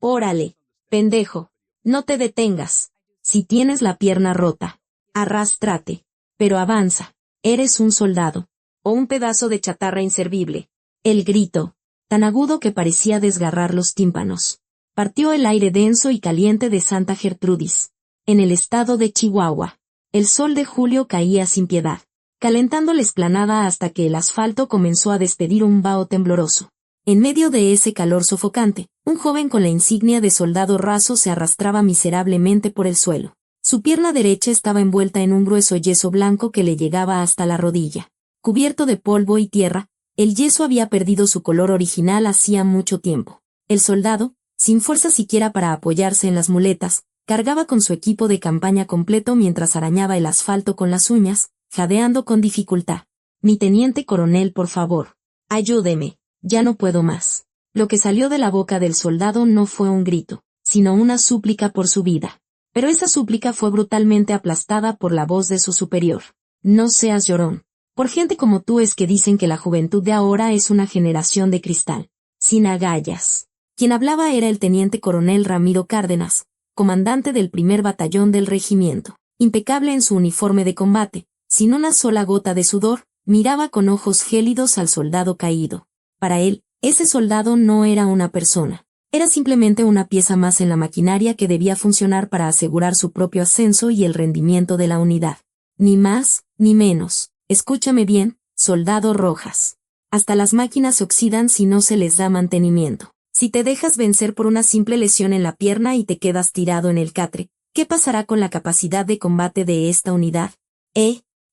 Órale, pendejo. No te detengas. Si tienes la pierna rota, arrástrate. Pero avanza. Eres un soldado. O un pedazo de chatarra inservible. El grito, tan agudo que parecía desgarrar los tímpanos, partió el aire denso y caliente de Santa Gertrudis, en el estado de Chihuahua. El sol de julio caía sin piedad, calentando la explanada hasta que el asfalto comenzó a despedir un vaho tembloroso. En medio de ese calor sofocante, un joven con la insignia de soldado raso se arrastraba miserablemente por el suelo. Su pierna derecha estaba envuelta en un grueso yeso blanco que le llegaba hasta la rodilla. Cubierto de polvo y tierra, el yeso había perdido su color original hacía mucho tiempo. El soldado, sin fuerza siquiera para apoyarse en las muletas, cargaba con su equipo de campaña completo mientras arañaba el asfalto con las uñas, jadeando con dificultad. Mi teniente coronel, por favor, ayúdeme, ya no puedo más. Lo que salió de la boca del soldado no fue un grito, sino una súplica por su vida. Pero esa súplica fue brutalmente aplastada por la voz de su superior. No seas llorón. Por gente como tú es que dicen que la juventud de ahora es una generación de cristal. Sin agallas. Quien hablaba era el teniente coronel Ramiro Cárdenas, comandante del primer batallón del regimiento. Impecable en su uniforme de combate, sin una sola gota de sudor, miraba con ojos gélidos al soldado caído. Para él, ese soldado no era una persona. Era simplemente una pieza más en la maquinaria que debía funcionar para asegurar su propio ascenso y el rendimiento de la unidad. Ni más, ni menos. Escúchame bien, soldado Rojas. Hasta las máquinas se oxidan si no se les da mantenimiento. Si te dejas vencer por una simple lesión en la pierna y te quedas tirado en el catre, ¿qué pasará con la capacidad de combate de esta unidad?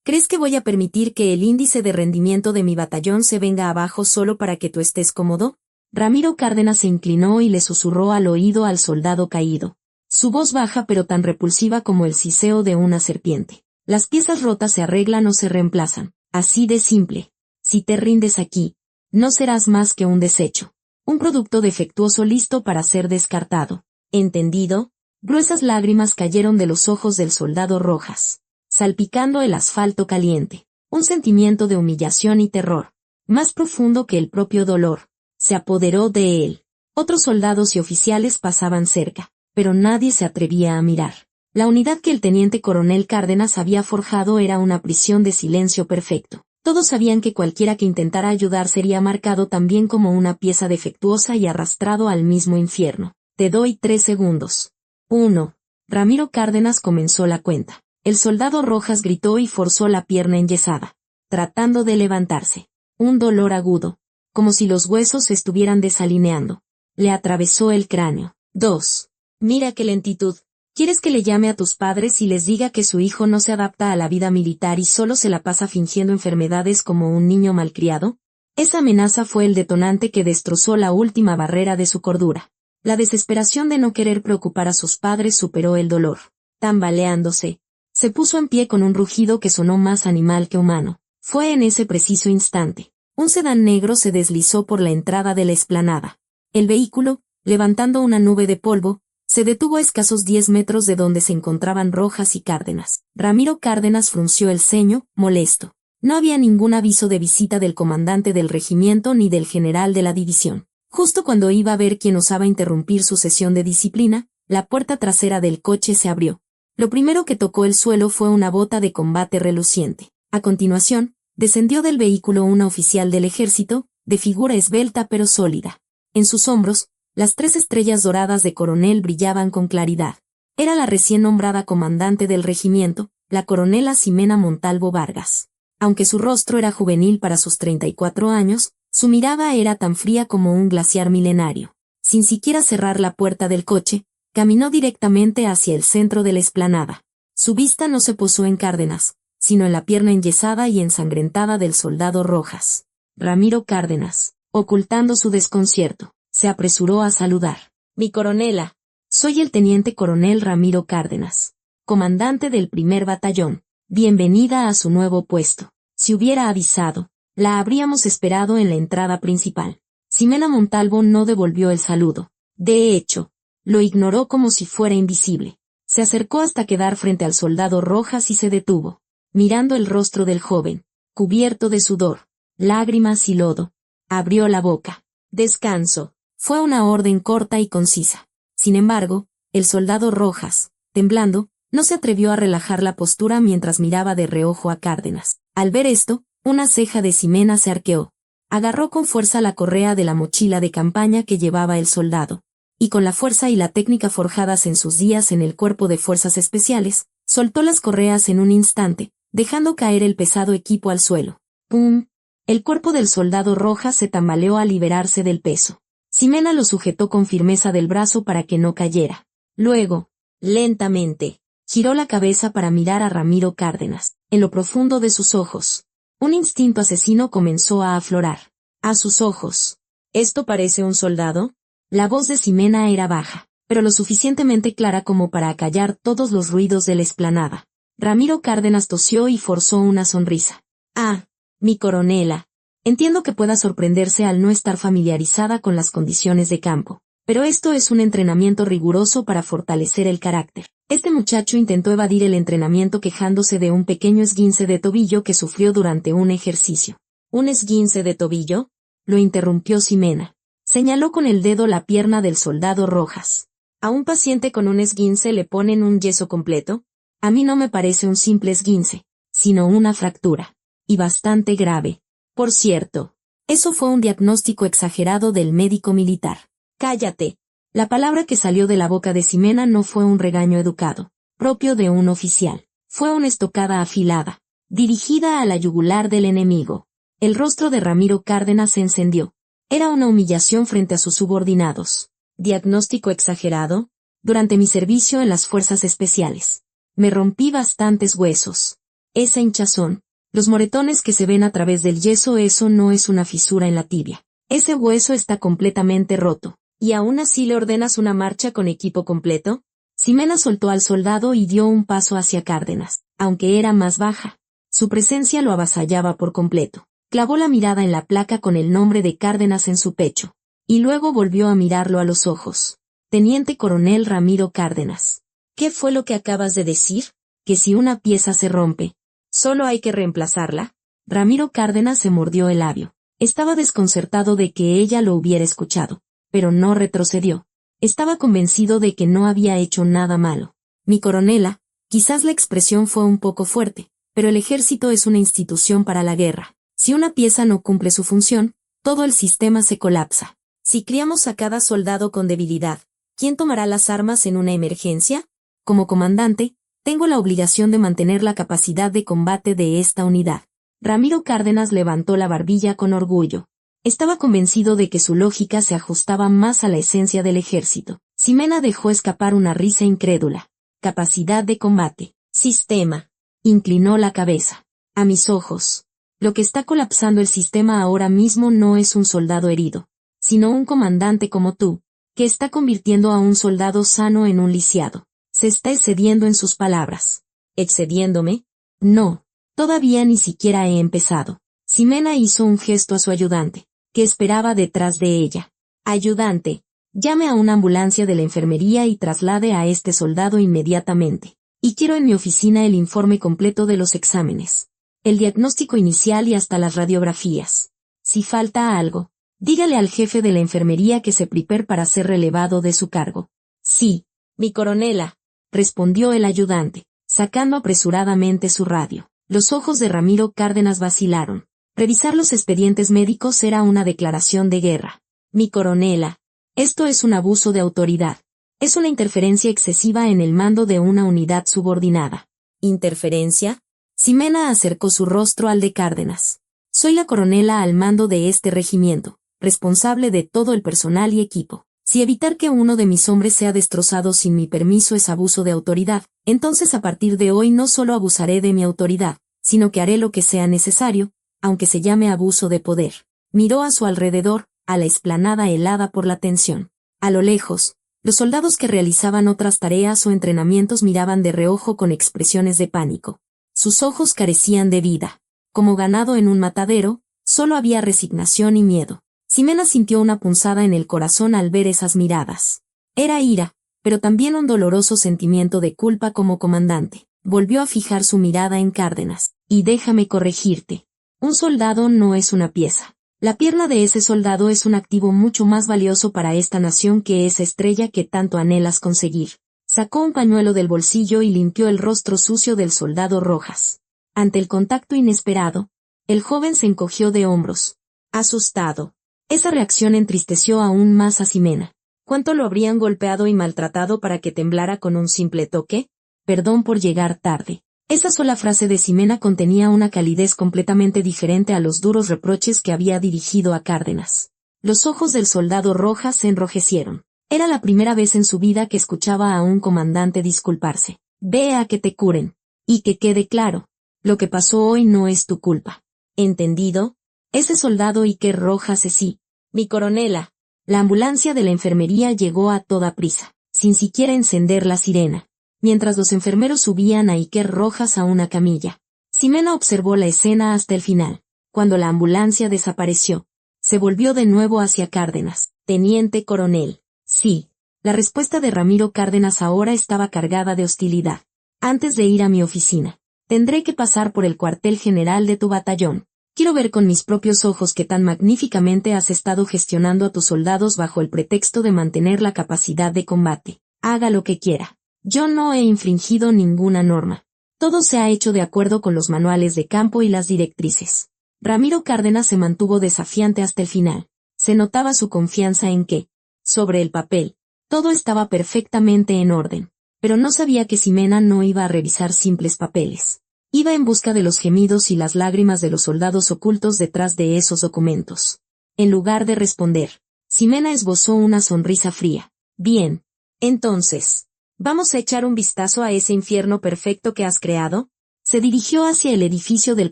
¿Crees que voy a permitir que el índice de rendimiento de mi batallón se venga abajo solo para que tú estés cómodo? Ramiro Cárdenas se inclinó y le susurró al oído al soldado caído. Su voz baja pero tan repulsiva como el siseo de una serpiente. Las piezas rotas se arreglan o se reemplazan. Así de simple. Si te rindes aquí, no serás más que un desecho. Un producto defectuoso listo para ser descartado. ¿Entendido? Gruesas lágrimas cayeron de los ojos del soldado Rojas, salpicando el asfalto caliente. Un sentimiento de humillación y terror, más profundo que el propio dolor, se apoderó de él. Otros soldados y oficiales pasaban cerca, pero nadie se atrevía a mirar. La unidad que el teniente coronel Cárdenas había forjado era una prisión de silencio perfecto. Todos sabían que cualquiera que intentara ayudar sería marcado también como una pieza defectuosa y arrastrado al mismo infierno. Te doy 3 segundos. 1. Ramiro Cárdenas comenzó la cuenta. El soldado Rojas gritó y forzó la pierna enyesada, tratando de levantarse. Un dolor agudo, como si los huesos se estuvieran desalineando, le atravesó el cráneo. 2. Mira qué lentitud. ¿Quieres que le llame a tus padres y les diga que su hijo no se adapta a la vida militar y solo se la pasa fingiendo enfermedades como un niño malcriado? Esa amenaza fue el detonante que destrozó la última barrera de su cordura. La desesperación de no querer preocupar a sus padres superó el dolor. Tambaleándose, se puso en pie con un rugido que sonó más animal que humano. Fue en ese preciso instante. Un sedán negro se deslizó por la entrada de la explanada. El vehículo, levantando una nube de polvo, se detuvo a escasos 10 metros de donde se encontraban Rojas y Cárdenas. Ramiro Cárdenas frunció el ceño, molesto. No había ningún aviso de visita del comandante del regimiento ni del general de la división. Justo cuando iba a ver quién osaba interrumpir su sesión de disciplina, la puerta trasera del coche se abrió. Lo primero que tocó el suelo fue una bota de combate reluciente. A continuación, descendió del vehículo una oficial del ejército, de figura esbelta pero sólida. En sus hombros, las 3 estrellas doradas de coronel brillaban con claridad. Era la recién nombrada comandante del regimiento, la coronela Ximena Montalvo Vargas. Aunque su rostro era juvenil para sus 34 años, su mirada era tan fría como un glaciar milenario. Sin siquiera cerrar la puerta del coche, caminó directamente hacia el centro de la explanada. Su vista no se posó en Cárdenas, sino en la pierna enyesada y ensangrentada del soldado Rojas. Ramiro Cárdenas, ocultando su desconcierto, se apresuró a saludar. Mi coronela, soy el teniente coronel Ramiro Cárdenas, comandante del primer batallón. Bienvenida a su nuevo puesto. Si hubiera avisado, la habríamos esperado en la entrada principal. Ximena Montalvo no devolvió el saludo. De hecho, lo ignoró como si fuera invisible. Se acercó hasta quedar frente al soldado Rojas y se detuvo, mirando el rostro del joven, cubierto de sudor, lágrimas y lodo. Abrió la boca. Descanso. Fue una orden corta y concisa. Sin embargo, el soldado Rojas, temblando, no se atrevió a relajar la postura mientras miraba de reojo a Cárdenas. Al ver esto, una ceja de Ximena se arqueó. Agarró con fuerza la correa de la mochila de campaña que llevaba el soldado, y con la fuerza y la técnica forjadas en sus días en el Cuerpo de Fuerzas Especiales, soltó las correas en un instante, dejando caer el pesado equipo al suelo. ¡Pum! El cuerpo del soldado Rojas se tambaleó al liberarse del peso. Ximena lo sujetó con firmeza del brazo para que no cayera. Luego, lentamente, giró la cabeza para mirar a Ramiro Cárdenas. En lo profundo de sus ojos, un instinto asesino comenzó a aflorar. A sus ojos. ¿Esto parece un soldado? La voz de Ximena era baja, pero lo suficientemente clara como para acallar todos los ruidos de la explanada. Ramiro Cárdenas tosió y forzó una sonrisa. Ah, mi coronela. Entiendo que pueda sorprenderse al no estar familiarizada con las condiciones de campo, pero esto es un entrenamiento riguroso para fortalecer el carácter. Este muchacho intentó evadir el entrenamiento quejándose de un pequeño esguince de tobillo que sufrió durante un ejercicio. ¿Un esguince de tobillo?, lo interrumpió Ximena. Señaló con el dedo la pierna del soldado Rojas. ¿A un paciente con un esguince le ponen un yeso completo? A mí no me parece un simple esguince, sino una fractura. Y bastante grave. Por cierto, eso fue un diagnóstico exagerado del médico militar. Cállate. La palabra que salió de la boca de Ximena no fue un regaño educado, propio de un oficial. Fue una estocada afilada, dirigida a la yugular del enemigo. El rostro de Ramiro Cárdenas se encendió. Era una humillación frente a sus subordinados. ¿Diagnóstico exagerado? Durante mi servicio en las fuerzas especiales, me rompí bastantes huesos. Esa hinchazón, los moretones que se ven a través del yeso, eso no es una fisura en la tibia. Ese hueso está completamente roto. ¿Y aún así le ordenas una marcha con equipo completo? Ximena soltó al soldado y dio un paso hacia Cárdenas, aunque era más baja. Su presencia lo avasallaba por completo. Clavó la mirada en la placa con el nombre de Cárdenas en su pecho, y luego volvió a mirarlo a los ojos. Teniente Coronel Ramiro Cárdenas. ¿Qué fue lo que acabas de decir? ¿Que si una pieza se rompe, solo hay que reemplazarla? Ramiro Cárdenas se mordió el labio. Estaba desconcertado de que ella lo hubiera escuchado, pero no retrocedió. Estaba convencido de que no había hecho nada malo. Mi coronela, quizás la expresión fue un poco fuerte, pero el ejército es una institución para la guerra. Si una pieza no cumple su función, todo el sistema se colapsa. Si criamos a cada soldado con debilidad, ¿quién tomará las armas en una emergencia? Como comandante, tengo la obligación de mantener la capacidad de combate de esta unidad. Ramiro Cárdenas levantó la barbilla con orgullo. Estaba convencido de que su lógica se ajustaba más a la esencia del ejército. Ximena dejó escapar una risa incrédula. Capacidad de combate. Sistema. Inclinó la cabeza. A mis ojos, lo que está colapsando el sistema ahora mismo no es un soldado herido, sino un comandante como tú, que está convirtiendo a un soldado sano en un lisiado. Se está excediendo en sus palabras. ¿Excediéndome? No. Todavía ni siquiera he empezado. Ximena hizo un gesto a su ayudante, que esperaba detrás de ella. Ayudante, llame a una ambulancia de la enfermería y traslade a este soldado inmediatamente. Y quiero en mi oficina el informe completo de los exámenes, el diagnóstico inicial y hasta las radiografías. Si falta algo, dígale al jefe de la enfermería que se prepare para ser relevado de su cargo. Sí, mi coronela, respondió el ayudante, sacando apresuradamente su radio. Los ojos de Ramiro Cárdenas vacilaron. Revisar los expedientes médicos era una declaración de guerra. Mi coronela, esto es un abuso de autoridad. Es una interferencia excesiva en el mando de una unidad subordinada. ¿Interferencia? Ximena acercó su rostro al de Cárdenas. Soy la coronela al mando de este regimiento, responsable de todo el personal y equipo. Si evitar que uno de mis hombres sea destrozado sin mi permiso es abuso de autoridad, entonces a partir de hoy no solo abusaré de mi autoridad, sino que haré lo que sea necesario, aunque se llame abuso de poder. Miró a su alrededor, a la explanada helada por la tensión. A lo lejos, los soldados que realizaban otras tareas o entrenamientos miraban de reojo con expresiones de pánico. Sus ojos carecían de vida. Como ganado en un matadero, solo había resignación y miedo. Ximena sintió una punzada en el corazón al ver esas miradas. Era ira, pero también un doloroso sentimiento de culpa como comandante. Volvió a fijar su mirada en Cárdenas. Y déjame corregirte. Un soldado no es una pieza. La pierna de ese soldado es un activo mucho más valioso para esta nación que esa estrella que tanto anhelas conseguir. Sacó un pañuelo del bolsillo y limpió el rostro sucio del soldado Rojas. Ante el contacto inesperado, el joven se encogió de hombros, asustado. Esa reacción entristeció aún más a Ximena. ¿Cuánto lo habrían golpeado y maltratado para que temblara con un simple toque? Perdón por llegar tarde. Esa sola frase de Ximena contenía una calidez completamente diferente a los duros reproches que había dirigido a Cárdenas. Los ojos del soldado Rojas se enrojecieron. Era la primera vez en su vida que escuchaba a un comandante disculparse. Ve a que te curen. Y que quede claro, lo que pasó hoy no es tu culpa. ¿Entendido? Ese soldado Iker Rojas es sí. Mi coronela. La ambulancia de la enfermería llegó a toda prisa, sin siquiera encender la sirena, mientras los enfermeros subían a Iker Rojas a una camilla. Ximena observó la escena hasta el final. Cuando la ambulancia desapareció, se volvió de nuevo hacia Cárdenas. Teniente coronel. Sí. La respuesta de Ramiro Cárdenas ahora estaba cargada de hostilidad. Antes de ir a mi oficina, tendré que pasar por el cuartel general de tu batallón. Quiero ver con mis propios ojos que tan magníficamente has estado gestionando a tus soldados bajo el pretexto de mantener la capacidad de combate. Haga lo que quiera. Yo no he infringido ninguna norma. Todo se ha hecho de acuerdo con los manuales de campo y las directrices. Ramiro Cárdenas se mantuvo desafiante hasta el final. Se notaba su confianza en que, sobre el papel, todo estaba perfectamente en orden. Pero no sabía que Ximena no iba a revisar simples papeles. Iba en busca de los gemidos y las lágrimas de los soldados ocultos detrás de esos documentos. En lugar de responder, Ximena esbozó una sonrisa fría. Bien. Entonces, ¿vamos a echar un vistazo a ese infierno perfecto que has creado? Se dirigió hacia el edificio del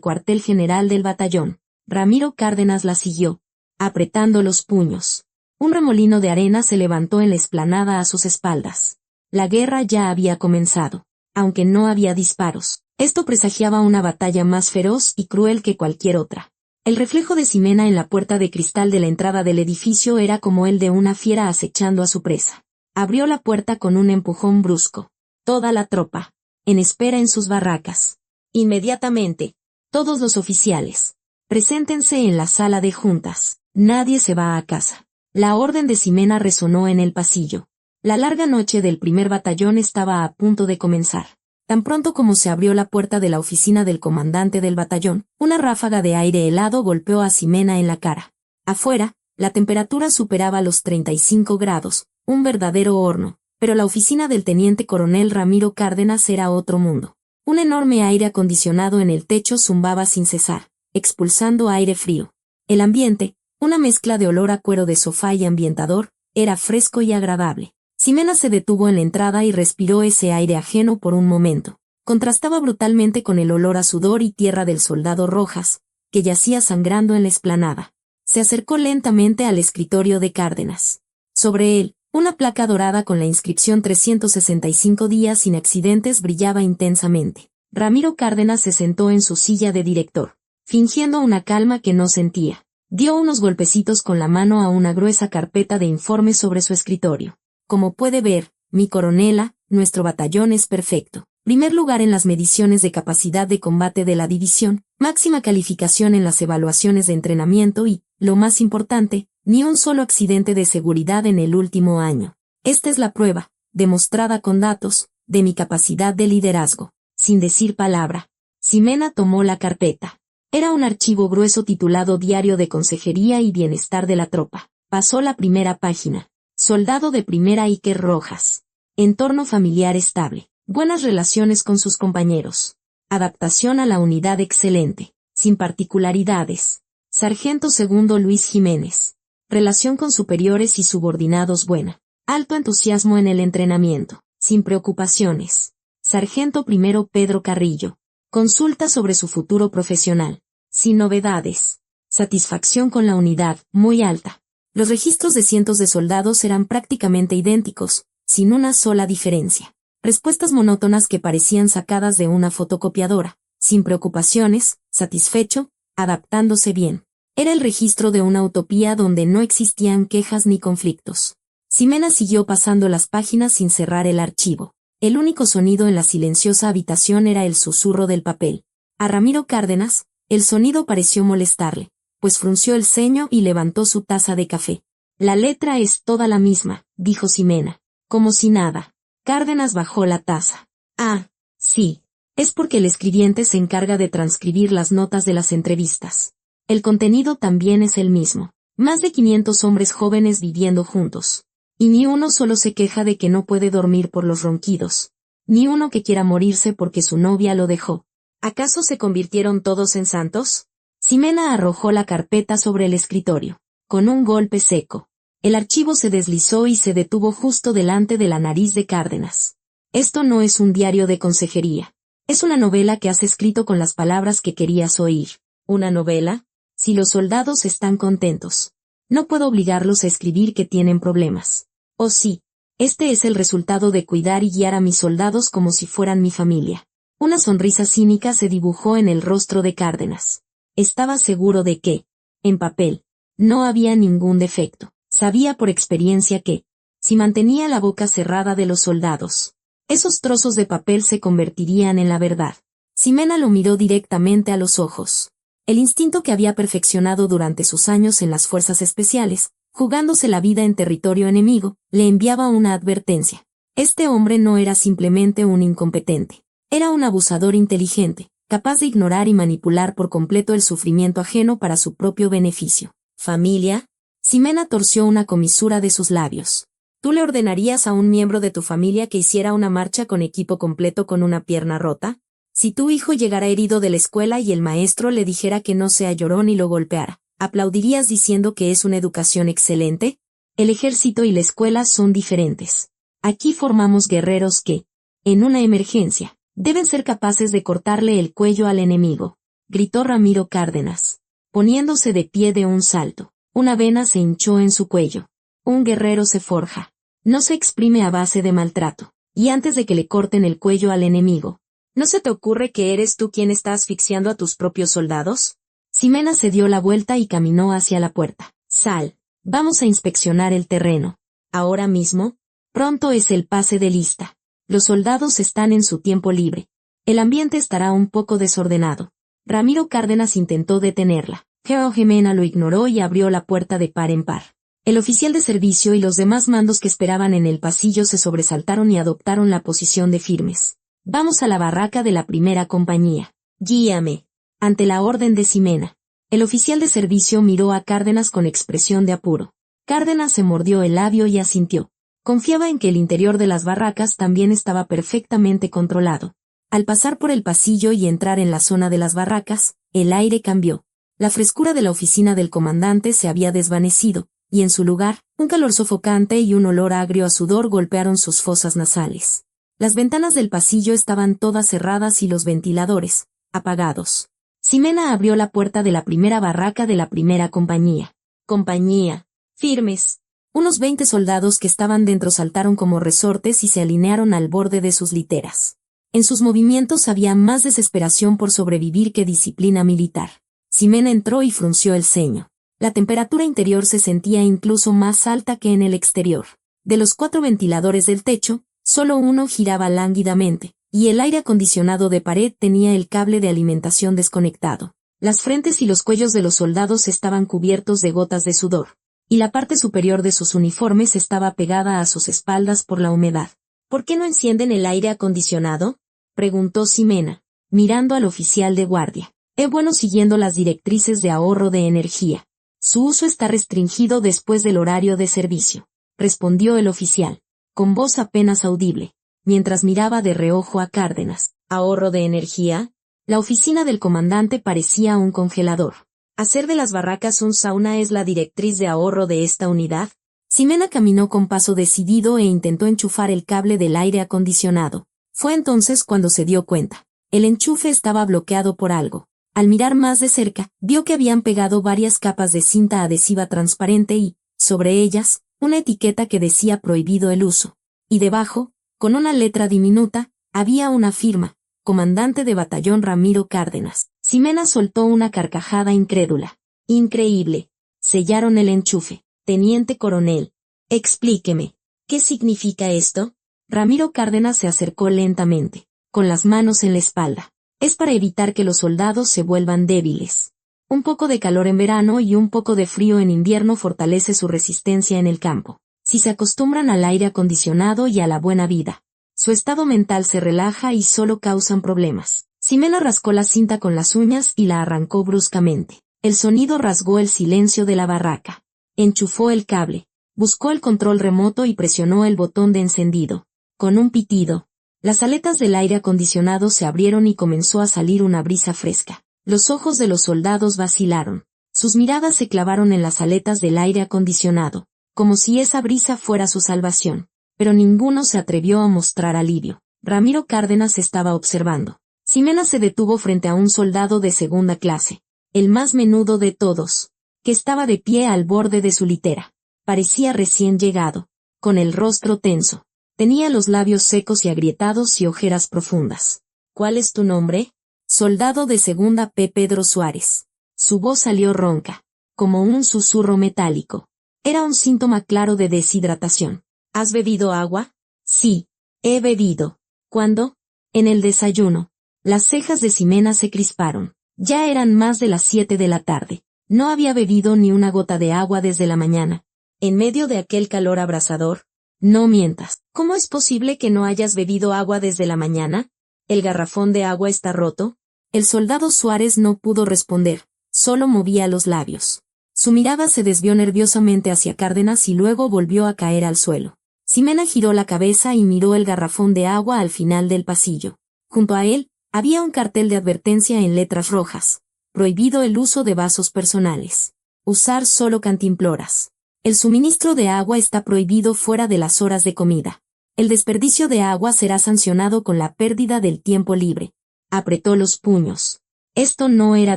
cuartel general del batallón. Ramiro Cárdenas la siguió, apretando los puños. Un remolino de arena se levantó en la explanada a sus espaldas. La guerra ya había comenzado, aunque no había disparos. Esto presagiaba una batalla más feroz y cruel que cualquier otra. El reflejo de Ximena en la puerta de cristal de la entrada del edificio era como el de una fiera acechando a su presa. Abrió la puerta con un empujón brusco. Toda la tropa, en espera en sus barracas. Inmediatamente, todos los oficiales, preséntense en la sala de juntas. Nadie se va a casa. La orden de Ximena resonó en el pasillo. La larga noche del primer batallón estaba a punto de comenzar. Tan pronto como se abrió la puerta de la oficina del comandante del batallón, una ráfaga de aire helado golpeó a Ximena en la cara. Afuera, la temperatura superaba los 35 grados, un verdadero horno, pero la oficina del teniente coronel Ramiro Cárdenas era otro mundo. Un enorme aire acondicionado en el techo zumbaba sin cesar, expulsando aire frío. El ambiente, una mezcla de olor a cuero de sofá y ambientador, era fresco y agradable. Ximena se detuvo en la entrada y respiró ese aire ajeno por un momento. Contrastaba brutalmente con el olor a sudor y tierra del soldado Rojas, que yacía sangrando en la explanada. Se acercó lentamente al escritorio de Cárdenas. Sobre él, una placa dorada con la inscripción 365 días sin accidentes brillaba intensamente. Ramiro Cárdenas se sentó en su silla de director, fingiendo una calma que no sentía. Dio unos golpecitos con la mano a una gruesa carpeta de informes sobre su escritorio. Como puede ver, mi coronela, nuestro batallón es perfecto. Primer lugar en las mediciones de capacidad de combate de la división, máxima calificación en las evaluaciones de entrenamiento y, lo más importante, ni un solo accidente de seguridad en el último año. Esta es la prueba, demostrada con datos, de mi capacidad de liderazgo. Sin decir palabra, Ximena tomó la carpeta. Era un archivo grueso titulado Diario de Consejería y Bienestar de la Tropa. Pasó la primera página. Soldado de primera Iker Rojas. Entorno familiar estable. Buenas relaciones con sus compañeros. Adaptación a la unidad excelente. Sin particularidades. Sargento segundo Luis Jiménez. Relación con superiores y subordinados buena. Alto entusiasmo en el entrenamiento. Sin preocupaciones. Sargento primero Pedro Carrillo. Consulta sobre su futuro profesional. Sin novedades. Satisfacción con la unidad, muy alta. Los registros de cientos de soldados eran prácticamente idénticos, sin una sola diferencia. Respuestas monótonas que parecían sacadas de una fotocopiadora, sin preocupaciones, satisfecho, adaptándose bien. Era el registro de una utopía donde no existían quejas ni conflictos. Ximena siguió pasando las páginas sin cerrar el archivo. El único sonido en la silenciosa habitación era el susurro del papel. A Ramiro Cárdenas, el sonido pareció molestarle, pues frunció el ceño y levantó su taza de café. La letra es toda la misma, dijo Ximena, como si nada. Cárdenas bajó la taza. Ah, sí. Es porque el escribiente se encarga de transcribir las notas de las entrevistas. El contenido también es el mismo. Más de 500 hombres jóvenes viviendo juntos. Y ni uno solo se queja de que no puede dormir por los ronquidos. Ni uno que quiera morirse porque su novia lo dejó. ¿Acaso se convirtieron todos en santos? Ximena arrojó la carpeta sobre el escritorio. Con un golpe seco. El archivo se deslizó y se detuvo justo delante de la nariz de Cárdenas. Esto no es un diario de consejería. Es una novela que has escrito con las palabras que querías oír. ¿Una novela? Si los soldados están contentos. No puedo obligarlos a escribir que tienen problemas. Oh sí, este es el resultado de cuidar y guiar a mis soldados como si fueran mi familia. Una sonrisa cínica se dibujó en el rostro de Cárdenas. Estaba seguro de que, en papel, no había ningún defecto. Sabía por experiencia que, si mantenía la boca cerrada de los soldados, esos trozos de papel se convertirían en la verdad. Ximena lo miró directamente a los ojos. El instinto que había perfeccionado durante sus años en las fuerzas especiales, jugándose la vida en territorio enemigo, le enviaba una advertencia. Este hombre no era simplemente un incompetente. Era un abusador inteligente, capaz de ignorar y manipular por completo el sufrimiento ajeno para su propio beneficio. ¿Familia? Ximena torció una comisura de sus labios. ¿Tú le ordenarías a un miembro de tu familia que hiciera una marcha con equipo completo con una pierna rota? Si tu hijo llegara herido de la escuela y el maestro le dijera que no sea llorón y lo golpeara, ¿aplaudirías diciendo que es una educación excelente? El ejército y la escuela son diferentes. Aquí formamos guerreros que, en una emergencia, deben ser capaces de cortarle el cuello al enemigo, gritó Ramiro Cárdenas, poniéndose de pie de un salto. Una vena se hinchó en su cuello. Un guerrero se forja. No se exprime a base de maltrato. Y antes de que le corten el cuello al enemigo, ¿no se te ocurre que eres tú quien está asfixiando a tus propios soldados? Ximena se dio la vuelta y caminó hacia la puerta. Sal. Vamos a inspeccionar el terreno. ¿Ahora mismo? Pronto es el pase de lista. Los soldados están en su tiempo libre. El ambiente estará un poco desordenado. Ramiro Cárdenas intentó detenerla. Pero Ximena lo ignoró y abrió la puerta de par en par. El oficial de servicio y los demás mandos que esperaban en el pasillo se sobresaltaron y adoptaron la posición de firmes. Vamos a la barraca de la primera compañía. Guíame. Ante la orden de Ximena. El oficial de servicio miró a Cárdenas con expresión de apuro. Cárdenas se mordió el labio y asintió. Confiaba en que el interior de las barracas también estaba perfectamente controlado. Al pasar por el pasillo y entrar en la zona de las barracas, el aire cambió. La frescura de la oficina del comandante se había desvanecido, y en su lugar, un calor sofocante y un olor agrio a sudor golpearon sus fosas nasales. Las ventanas del pasillo estaban todas cerradas y los ventiladores, apagados. Ximena abrió la puerta de la primera barraca de la primera compañía. Compañía. Firmes. Unos 20 soldados que estaban dentro saltaron como resortes y se alinearon al borde de sus literas. En sus movimientos había más desesperación por sobrevivir que disciplina militar. Ximena entró y frunció el ceño. La temperatura interior se sentía incluso más alta que en el exterior. De los 4 ventiladores del techo, solo uno giraba lánguidamente, y el aire acondicionado de pared tenía el cable de alimentación desconectado. Las frentes y los cuellos de los soldados estaban cubiertos de gotas de sudor, y la parte superior de sus uniformes estaba pegada a sus espaldas por la humedad. ¿Por qué no encienden el aire acondicionado?, preguntó Ximena, mirando al oficial de guardia. Es bueno siguiendo las directrices de ahorro de energía. Su uso está restringido después del horario de servicio, respondió el oficial, con voz apenas audible, mientras miraba de reojo a Cárdenas. ¿Ahorro de energía? La oficina del comandante parecía un congelador. ¿Hacer de las barracas un sauna es la directriz de ahorro de esta unidad? Ximena caminó con paso decidido e intentó enchufar el cable del aire acondicionado. Fue entonces cuando se dio cuenta. El enchufe estaba bloqueado por algo. Al mirar más de cerca, vio que habían pegado varias capas de cinta adhesiva transparente y, sobre ellas, una etiqueta que decía prohibido el uso. Y debajo, con una letra diminuta, había una firma, comandante de batallón Ramiro Cárdenas. Ximena soltó una carcajada incrédula. Increíble. Sellaron el enchufe. Teniente coronel. Explíqueme. ¿Qué significa esto? Ramiro Cárdenas se acercó lentamente, con las manos en la espalda. Es para evitar que los soldados se vuelvan débiles. Un poco de calor en verano y un poco de frío en invierno fortalece su resistencia en el campo. Si se acostumbran al aire acondicionado y a la buena vida, su estado mental se relaja y solo causan problemas. Ximena rascó la cinta con las uñas y la arrancó bruscamente. El sonido rasgó el silencio de la barraca. Enchufó el cable, buscó el control remoto y presionó el botón de encendido. Con un pitido, las aletas del aire acondicionado se abrieron y comenzó a salir una brisa fresca. Los ojos de los soldados vacilaron. Sus miradas se clavaron en las aletas del aire acondicionado, como si esa brisa fuera su salvación. Pero ninguno se atrevió a mostrar alivio. Ramiro Cárdenas estaba observando. Ximena se detuvo frente a un soldado de segunda clase, el más menudo de todos, que estaba de pie al borde de su litera. Parecía recién llegado, con el rostro tenso. Tenía los labios secos y agrietados y ojeras profundas. ¿Cuál es tu nombre? Soldado de segunda P. Pedro Suárez. Su voz salió ronca, como un susurro metálico. Era un síntoma claro de deshidratación. ¿Has bebido agua? Sí, he bebido. ¿Cuándo? En el desayuno. Las cejas de Ximena se crisparon. Ya eran más de las 7 de la tarde. No había bebido ni una gota de agua desde la mañana. En medio de aquel calor abrasador. No mientas. ¿Cómo es posible que no hayas bebido agua desde la mañana? ¿El garrafón de agua está roto? El soldado Suárez no pudo responder, solo movía los labios. Su mirada se desvió nerviosamente hacia Cárdenas y luego volvió a caer al suelo. Ximena giró la cabeza y miró el garrafón de agua al final del pasillo. Junto a él, había un cartel de advertencia en letras rojas. Prohibido el uso de vasos personales. Usar solo cantimploras. El suministro de agua está prohibido fuera de las horas de comida. El desperdicio de agua será sancionado con la pérdida del tiempo libre. Apretó los puños. Esto no era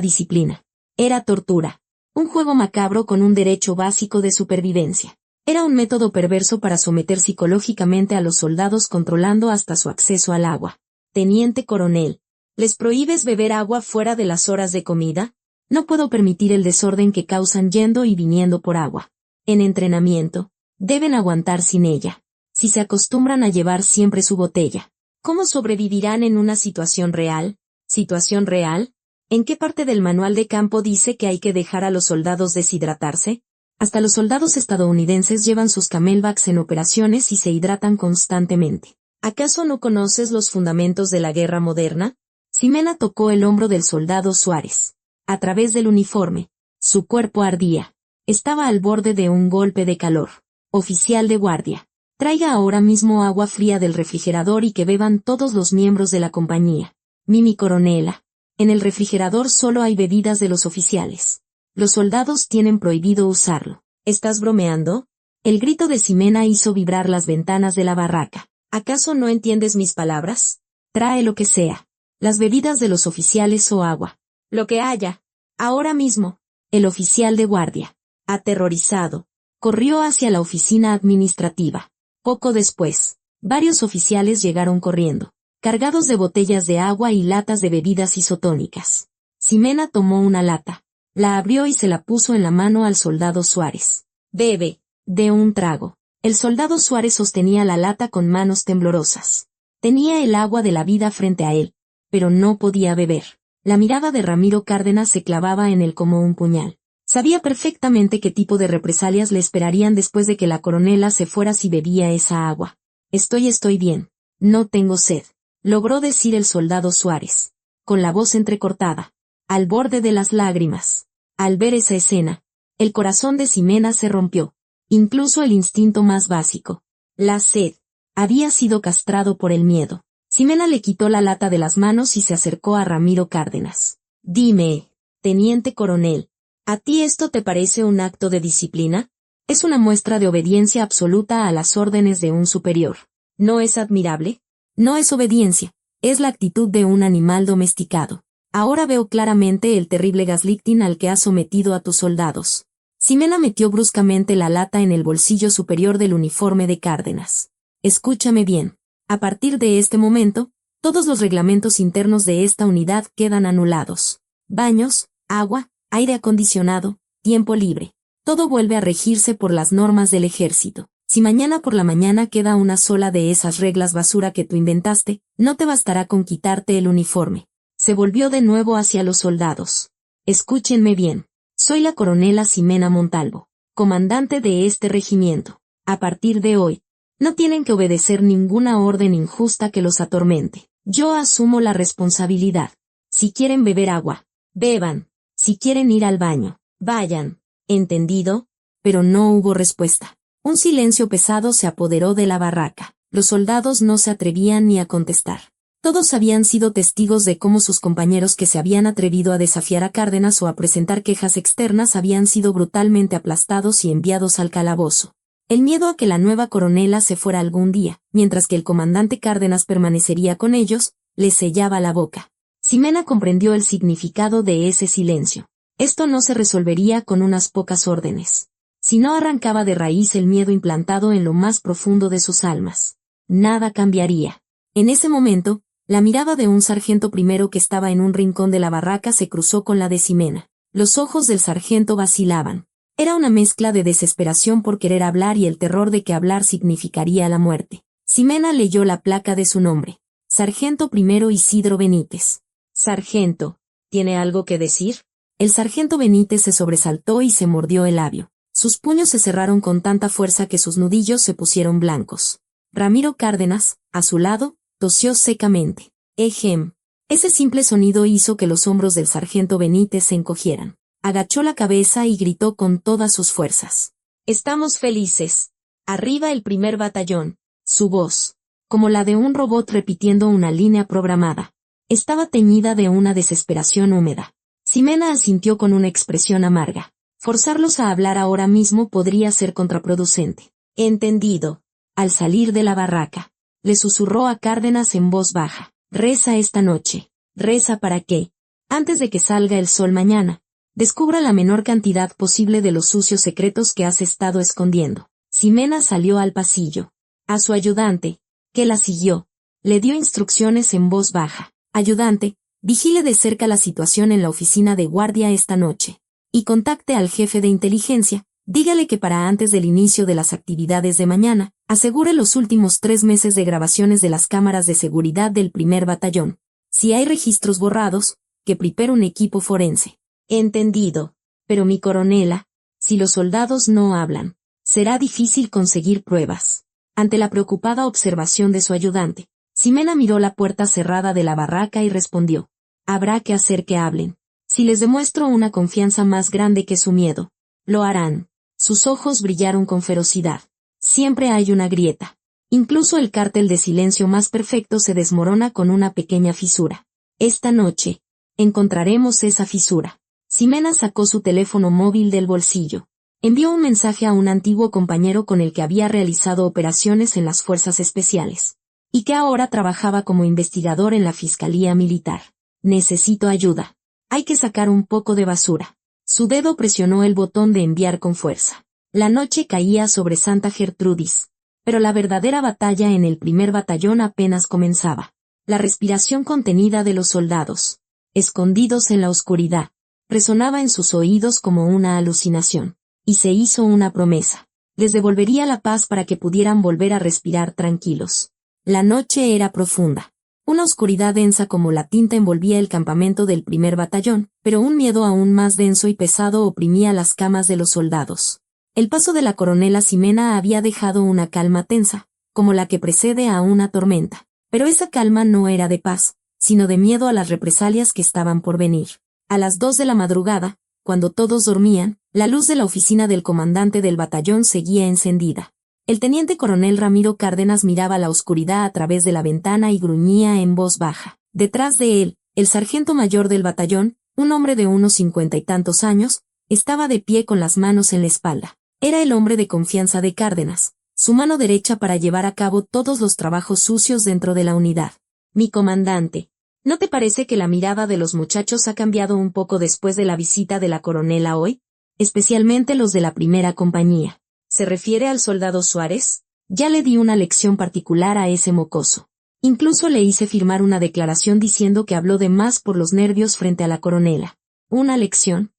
disciplina. Era tortura. Un juego macabro con un derecho básico de supervivencia. Era un método perverso para someter psicológicamente a los soldados controlando hasta su acceso al agua. Teniente coronel, ¿les prohíbes beber agua fuera de las horas de comida? No puedo permitir el desorden que causan yendo y viniendo por agua. En entrenamiento, deben aguantar sin ella. Si se acostumbran a llevar siempre su botella, ¿cómo sobrevivirán en una situación real? ¿Situación real? ¿En qué parte del manual de campo dice que hay que dejar a los soldados deshidratarse? Hasta los soldados estadounidenses llevan sus camelbacks en operaciones y se hidratan constantemente. ¿Acaso no conoces los fundamentos de la guerra moderna? Ximena tocó el hombro del soldado Suárez. A través del uniforme, su cuerpo ardía. Estaba al borde de un golpe de calor. Oficial de guardia. Traiga ahora mismo agua fría del refrigerador y que beban todos los miembros de la compañía. Mimi coronela. En el refrigerador solo hay bebidas de los oficiales. Los soldados tienen prohibido usarlo. ¿Estás bromeando? El grito de Ximena hizo vibrar las ventanas de la barraca. ¿Acaso no entiendes mis palabras? Trae lo que sea. Las bebidas de los oficiales o agua. Lo que haya. Ahora mismo. El oficial de guardia, aterrorizado, corrió hacia la oficina administrativa. Poco después, varios oficiales llegaron corriendo, cargados de botellas de agua y latas de bebidas isotónicas. Ximena tomó una lata, la abrió y se la puso en la mano al soldado Suárez. Bebe, de un trago. El soldado Suárez sostenía la lata con manos temblorosas. Tenía el agua de la vida frente a él, pero no podía beber. La mirada de Ramiro Cárdenas se clavaba en él como un puñal. Sabía perfectamente qué tipo de represalias le esperarían después de que la coronela se fuera si bebía esa agua. Estoy bien. No tengo sed, logró decir el soldado Suárez, con la voz entrecortada, al borde de las lágrimas. Al ver esa escena, el corazón de Ximena se rompió, incluso el instinto más básico. La sed había sido castrado por el miedo. Ximena le quitó la lata de las manos y se acercó a Ramiro Cárdenas. Dime, teniente coronel, ¿a ti esto te parece un acto de disciplina? Es una muestra de obediencia absoluta a las órdenes de un superior. ¿No es admirable? No es obediencia, es la actitud de un animal domesticado. Ahora veo claramente el terrible gaslighting al que has sometido a tus soldados. Ximena metió bruscamente la lata en el bolsillo superior del uniforme de Cárdenas. Escúchame bien. A partir de este momento, todos los reglamentos internos de esta unidad quedan anulados. Baños, agua, aire acondicionado, tiempo libre. Todo vuelve a regirse por las normas del ejército. Si mañana por la mañana queda una sola de esas reglas basura que tú inventaste, no te bastará con quitarte el uniforme. Se volvió de nuevo hacia los soldados. Escúchenme bien. Soy la coronela Ximena Montalvo, comandante de este regimiento. A partir de hoy, no tienen que obedecer ninguna orden injusta que los atormente. Yo asumo la responsabilidad. Si quieren beber agua, beban. Si quieren ir al baño, vayan. ¿Entendido? Pero no hubo respuesta. Un silencio pesado se apoderó de la barraca. Los soldados no se atrevían ni a contestar. Todos habían sido testigos de cómo sus compañeros que se habían atrevido a desafiar a Cárdenas o a presentar quejas externas habían sido brutalmente aplastados y enviados al calabozo. El miedo a que la nueva coronela se fuera algún día, mientras que el comandante Cárdenas permanecería con ellos, les sellaba la boca. Ximena comprendió el significado de ese silencio. Esto no se resolvería con unas pocas órdenes. Si no arrancaba de raíz el miedo implantado en lo más profundo de sus almas, nada cambiaría. En ese momento, la mirada de un sargento primero que estaba en un rincón de la barraca se cruzó con la de Ximena. Los ojos del sargento vacilaban. Era una mezcla de desesperación por querer hablar y el terror de que hablar significaría la muerte. Ximena leyó la placa de su nombre. Sargento primero Isidro Benítez. Sargento, ¿tiene algo que decir? El sargento Benítez se sobresaltó y se mordió el labio. Sus puños se cerraron con tanta fuerza que sus nudillos se pusieron blancos. Ramiro Cárdenas, a su lado, tosió secamente. Ejem. Ese simple sonido hizo que los hombros del sargento Benítez se encogieran. Agachó la cabeza y gritó con todas sus fuerzas. Estamos felices. Arriba el primer batallón. Su voz, como la de un robot repitiendo una línea programada, estaba teñida de una desesperación húmeda. Ximena asintió con una expresión amarga. Forzarlos a hablar ahora mismo podría ser contraproducente. Entendido. Al salir de la barraca, le susurró a Cárdenas en voz baja. Reza esta noche. Reza para que, antes de que salga el sol mañana, descubra la menor cantidad posible de los sucios secretos que has estado escondiendo. Ximena salió al pasillo. A su ayudante, que la siguió, le dio instrucciones en voz baja. Ayudante, vigile de cerca la situación en la oficina de guardia esta noche. Y contacte al jefe de inteligencia, dígale que para antes del inicio de las actividades de mañana, asegure los últimos 3 meses de grabaciones de las cámaras de seguridad del primer batallón. Si hay registros borrados, que prepare un equipo forense. Entendido. Pero mi coronela, si los soldados no hablan, será difícil conseguir pruebas. Ante la preocupada observación de su ayudante, Ximena miró la puerta cerrada de la barraca y respondió. Habrá que hacer que hablen. Si les demuestro una confianza más grande que su miedo, lo harán. Sus ojos brillaron con ferocidad. Siempre hay una grieta. Incluso el cártel de silencio más perfecto se desmorona con una pequeña fisura. Esta noche, encontraremos esa fisura. Ximena sacó su teléfono móvil del bolsillo. Envió un mensaje a un antiguo compañero con el que había realizado operaciones en las fuerzas especiales, y que ahora trabajaba como investigador en la Fiscalía Militar. Necesito ayuda. Hay que sacar un poco de basura. Su dedo presionó el botón de enviar con fuerza. La noche caía sobre Santa Gertrudis, pero la verdadera batalla en el primer batallón apenas comenzaba. La respiración contenida de los soldados, escondidos en la oscuridad, resonaba en sus oídos como una alucinación, y se hizo una promesa. Les devolvería la paz para que pudieran volver a respirar tranquilos. La noche era profunda. Una oscuridad densa como la tinta envolvía el campamento del primer batallón, pero un miedo aún más denso y pesado oprimía las camas de los soldados. El paso de la coronela Ximena había dejado una calma tensa, como la que precede a una tormenta, pero esa calma no era de paz, sino de miedo a las represalias que estaban por venir. A las 2 de la madrugada, cuando todos dormían, la luz de la oficina del comandante del batallón seguía encendida. El teniente coronel Ramiro Cárdenas miraba la oscuridad a través de la ventana y gruñía en voz baja. Detrás de él, el sargento mayor del batallón, un hombre de unos 50 y tantos años, estaba de pie con las manos en la espalda. Era el hombre de confianza de Cárdenas, su mano derecha para llevar a cabo todos los trabajos sucios dentro de la unidad. Mi comandante, ¿no te parece que la mirada de los muchachos ha cambiado un poco después de la visita de la coronela hoy? Especialmente los de la primera compañía. ¿Se refiere al soldado Suárez? Ya le di una lección particular a ese mocoso. Incluso le hice firmar una declaración diciendo que habló de más por los nervios frente a la coronela. ¿Una lección?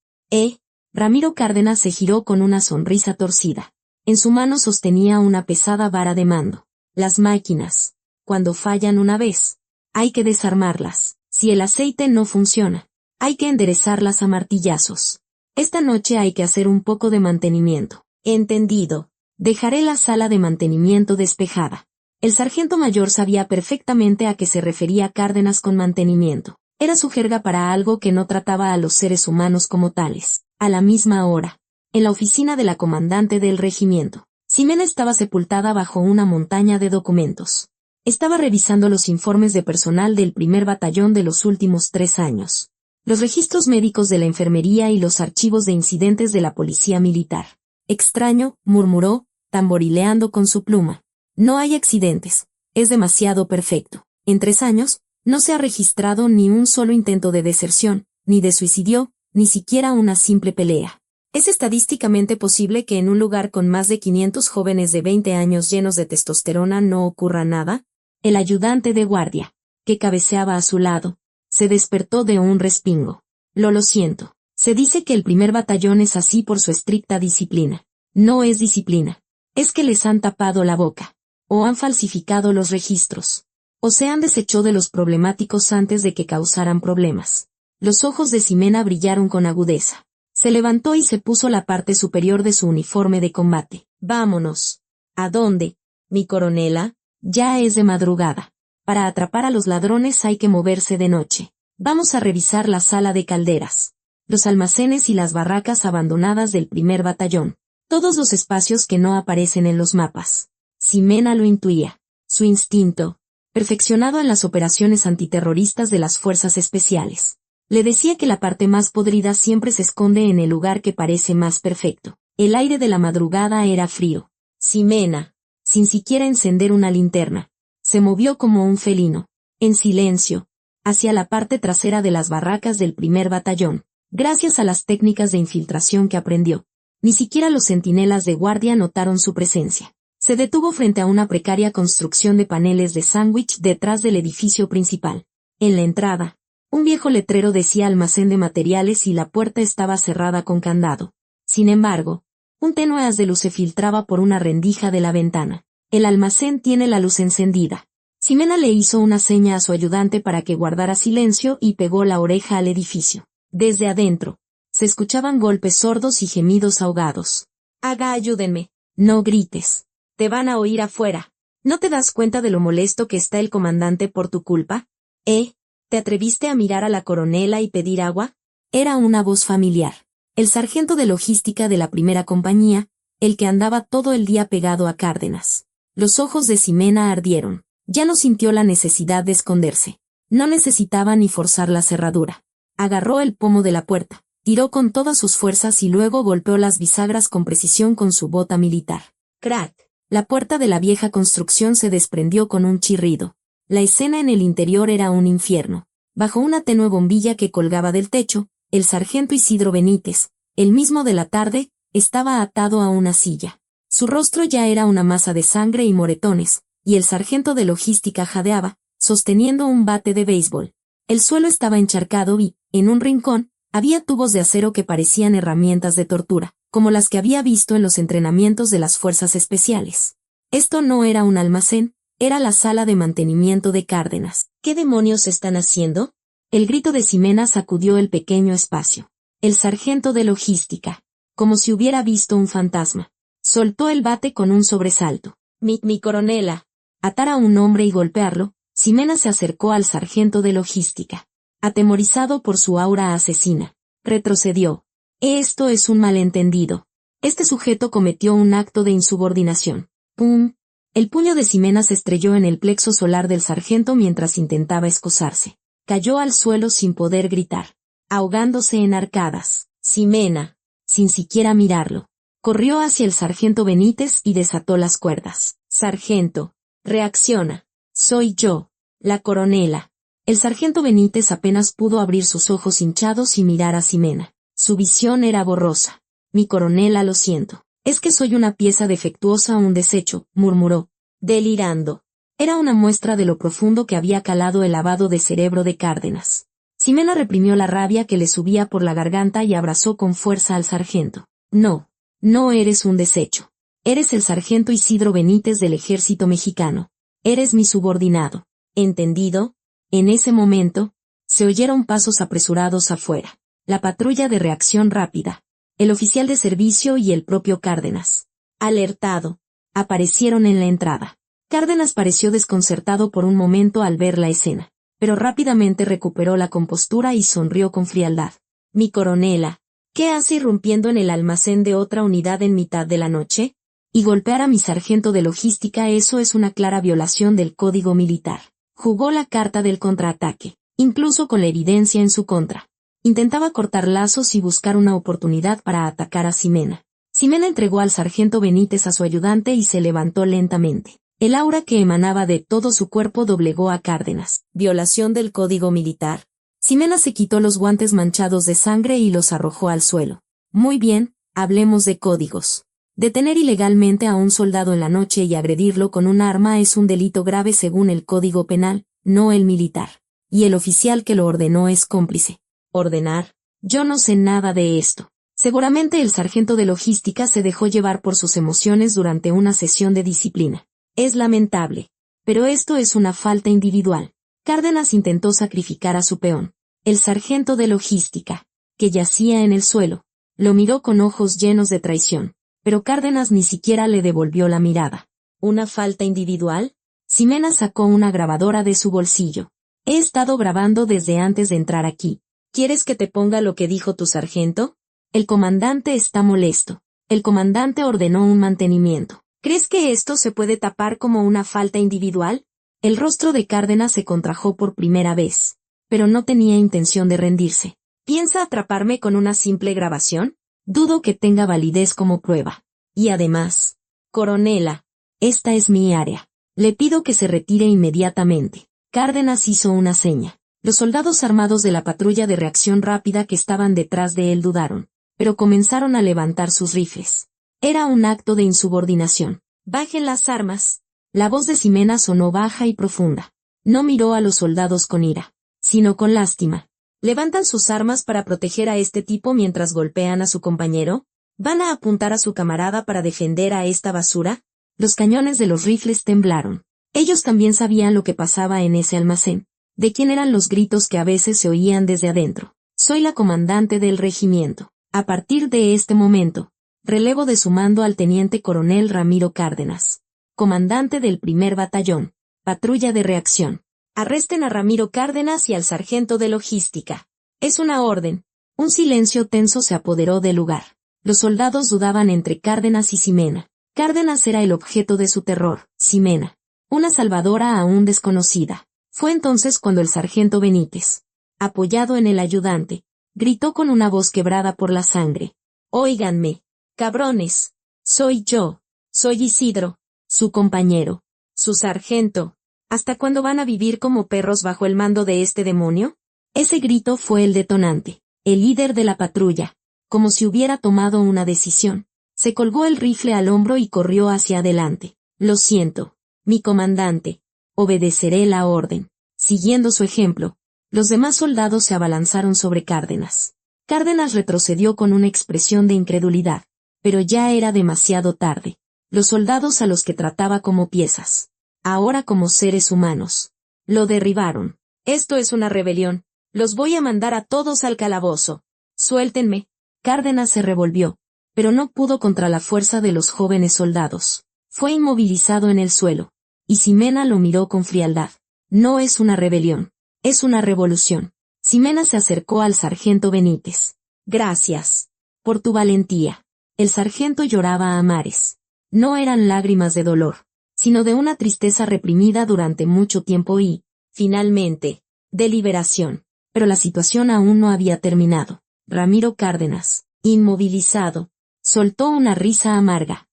Ramiro Cárdenas se giró con una sonrisa torcida. En su mano sostenía una pesada vara de mando. Las máquinas, cuando fallan una vez, hay que desarmarlas. Si el aceite no funciona, Hay que enderezarlas a martillazos. Esta noche hay que hacer un poco de mantenimiento. Entendido. Dejaré la sala de mantenimiento despejada. El sargento mayor sabía perfectamente a qué se refería Cárdenas con mantenimiento. Era su jerga para algo que no trataba a los seres humanos como tales. A la misma hora, en la oficina de la comandante del regimiento, Ximena estaba sepultada bajo una montaña de documentos. Estaba revisando los informes de personal del primer batallón de los últimos 3 años, los registros médicos de la enfermería y los archivos de incidentes de la policía militar. Extraño, murmuró, tamborileando con su pluma. No hay accidentes. Es demasiado perfecto. En 3 años, no se ha registrado ni un solo intento de deserción, ni de suicidio, ni siquiera una simple pelea. ¿Es estadísticamente posible que en un lugar con más de 500 jóvenes de 20 años llenos de testosterona no ocurra nada? El ayudante de guardia, que cabeceaba a su lado, se despertó de un respingo. Lo siento. Se dice que el primer batallón es así por su estricta disciplina. No es disciplina. Es que les han tapado la boca. O han falsificado los registros. O se han deshecho de los problemáticos antes de que causaran problemas. Los ojos de Ximena brillaron con agudeza. Se levantó y se puso la parte superior de su uniforme de combate. Vámonos. ¿A dónde? Mi coronela, ya es de madrugada. Para atrapar a los ladrones hay que moverse de noche. Vamos a revisar la sala de calderas, los almacenes y las barracas abandonadas del primer batallón. Todos los espacios que no aparecen en los mapas. Ximena lo intuía. Su instinto, perfeccionado en las operaciones antiterroristas de las fuerzas especiales, le decía que la parte más podrida siempre se esconde en el lugar que parece más perfecto. El aire de la madrugada era frío. Ximena, sin siquiera encender una linterna, se movió como un felino, en silencio, hacia la parte trasera de las barracas del primer batallón. Gracias a las técnicas de infiltración que aprendió, ni siquiera los centinelas de guardia notaron su presencia. Se detuvo frente a una precaria construcción de paneles de sándwich detrás del edificio principal. En la entrada, un viejo letrero decía almacén de materiales y la puerta estaba cerrada con candado. Sin embargo, un tenue haz de luz se filtraba por una rendija de la ventana. El almacén tiene la luz encendida. Ximena le hizo una seña a su ayudante para que guardara silencio y pegó la oreja al edificio. Desde adentro, se escuchaban golpes sordos y gemidos ahogados. Ayúdenme. No grites. Te van a oír afuera. ¿No te das cuenta de lo molesto que está el comandante por tu culpa? ¿Te atreviste a mirar a la coronela y pedir agua? Era una voz familiar. El sargento de logística de la primera compañía, el que andaba todo el día pegado a Cárdenas. Los ojos de Ximena ardieron. Ya no sintió la necesidad de esconderse. No necesitaba ni forzar la cerradura. Agarró el pomo de la puerta, tiró con todas sus fuerzas y luego golpeó las bisagras con precisión con su bota militar. ¡Crack! La puerta de la vieja construcción se desprendió con un chirrido. La escena en el interior era un infierno. Bajo una tenue bombilla que colgaba del techo, el sargento Isidro Benítez, el mismo de la tarde, estaba atado a una silla. Su rostro ya era una masa de sangre y moretones, y el sargento de logística jadeaba, sosteniendo un bate de béisbol. El suelo estaba encharcado y, en un rincón, había tubos de acero que parecían herramientas de tortura, como las que había visto en los entrenamientos de las fuerzas especiales. Esto no era un almacén, era la sala de mantenimiento de Cárdenas. ¿Qué demonios están haciendo? El grito de Ximena sacudió el pequeño espacio. El sargento de logística, como si hubiera visto un fantasma, soltó el bate con un sobresalto. Mi coronela. Atar a un hombre y golpearlo, Ximena se acercó al sargento de logística. Atemorizado por su aura asesina, retrocedió. Esto es un malentendido. Este sujeto cometió un acto de insubordinación. ¡Pum! El puño de Ximena se estrelló en el plexo solar del sargento mientras intentaba excusarse. Cayó al suelo sin poder gritar, ahogándose en arcadas. Ximena, sin siquiera mirarlo, corrió hacia el sargento Benítez y desató las cuerdas. Sargento, reacciona. Soy yo, la coronela. El sargento Benítez apenas pudo abrir sus ojos hinchados y mirar a Ximena. Su visión era borrosa. Mi coronela, lo siento. Es que soy una pieza defectuosa o un desecho, murmuró, delirando. Era una muestra de lo profundo que había calado el lavado de cerebro de Cárdenas. Ximena reprimió la rabia que le subía por la garganta y abrazó con fuerza al sargento. No, no eres un desecho. Eres el sargento Isidro Benítez del ejército mexicano. Eres mi subordinado. ¿Entendido? En ese momento, Se oyeron pasos apresurados afuera. La patrulla de reacción rápida, el oficial de servicio y el propio Cárdenas. Alertado, aparecieron en la entrada. Cárdenas pareció desconcertado por un momento al ver la escena, pero rápidamente recuperó la compostura y sonrió con frialdad. Mi coronela, ¿qué hace irrumpiendo en el almacén de otra unidad en mitad de la noche? Y golpear a mi sargento de logística, eso es una clara violación del código militar. Jugó la carta del contraataque, incluso con la evidencia en su contra. Intentaba cortar lazos y buscar una oportunidad para atacar a Ximena. Ximena entregó al sargento Benítez a su ayudante y se levantó lentamente. El aura que emanaba de todo su cuerpo doblegó a Cárdenas. Violación del código militar. Ximena se quitó los guantes manchados de sangre y los arrojó al suelo. Muy bien, hablemos de códigos. Detener ilegalmente a un soldado en la noche y agredirlo con un arma es un delito grave según el Código Penal, no el militar. Y el oficial que lo ordenó es cómplice. ¿Ordenar? Yo no sé nada de esto. Seguramente el sargento de logística se dejó llevar por sus emociones durante una sesión de disciplina. Es lamentable. Pero esto es una falta individual. Cárdenas intentó sacrificar a su peón. El sargento de logística, que yacía en el suelo, lo miró con ojos llenos de traición. Pero Cárdenas ni siquiera le devolvió la mirada. ¿Una falta individual? Ximena sacó una grabadora de su bolsillo. He estado grabando desde antes de entrar aquí. ¿Quieres que te ponga lo que dijo tu sargento? El comandante está molesto. El comandante ordenó un mantenimiento. ¿Crees que esto se puede tapar como una falta individual? El rostro de Cárdenas se contrajo por primera vez, pero no tenía intención de rendirse. ¿Piensa atraparme con una simple grabación? Dudo que tenga validez como prueba. Y además, coronela, esta es mi área. Le pido que se retire inmediatamente. Cárdenas hizo una seña. Los soldados armados de la patrulla de reacción rápida que estaban detrás de él dudaron, pero comenzaron a levantar sus rifles. Era un acto de insubordinación. Bajen las armas. La voz de Ximena sonó baja y profunda. No miró a los soldados con ira, sino con lástima. ¿Levantan sus armas para proteger a este tipo mientras golpean a su compañero? ¿Van a apuntar a su camarada para defender a esta basura? Los cañones de los rifles temblaron. Ellos también sabían lo que pasaba en ese almacén. ¿De quién eran los gritos que a veces se oían desde adentro? Soy la comandante del regimiento. A partir de este momento, relevo de su mando al teniente coronel Ramiro Cárdenas, comandante del primer batallón, patrulla de reacción. Arresten a Ramiro Cárdenas y al sargento de logística. Es una orden. Un silencio tenso se apoderó del lugar. Los soldados dudaban entre Cárdenas y Ximena. Cárdenas era el objeto de su terror, Ximena, una salvadora aún desconocida. Fue entonces cuando el sargento Benítez, apoyado en el ayudante, gritó con una voz quebrada por la sangre. Óiganme, cabrones, soy yo, soy Isidro, su compañero, su sargento. ¿Hasta cuándo van a vivir como perros bajo el mando de este demonio? Ese grito fue el detonante. El líder de la patrulla, como si hubiera tomado una decisión, se colgó el rifle al hombro y corrió hacia adelante. Lo siento, mi comandante. Obedeceré la orden. Siguiendo su ejemplo, los demás soldados se abalanzaron sobre Cárdenas. Cárdenas retrocedió con una expresión de incredulidad, pero ya era demasiado tarde. Los soldados a los que trataba como piezas, ahora como seres humanos, lo derribaron. Esto es una rebelión. Los voy a mandar a todos al calabozo. Suéltenme. Cárdenas se revolvió, pero no pudo contra la fuerza de los jóvenes soldados. Fue inmovilizado en el suelo, y Ximena lo miró con frialdad. No es una rebelión, es una revolución. Ximena se acercó al sargento Benítez. Gracias por tu valentía. El sargento lloraba a mares. No eran lágrimas de dolor, sino de una tristeza reprimida durante mucho tiempo y, finalmente, de liberación. Pero la situación aún no había terminado. Ramiro Cárdenas, inmovilizado, soltó una risa amarga.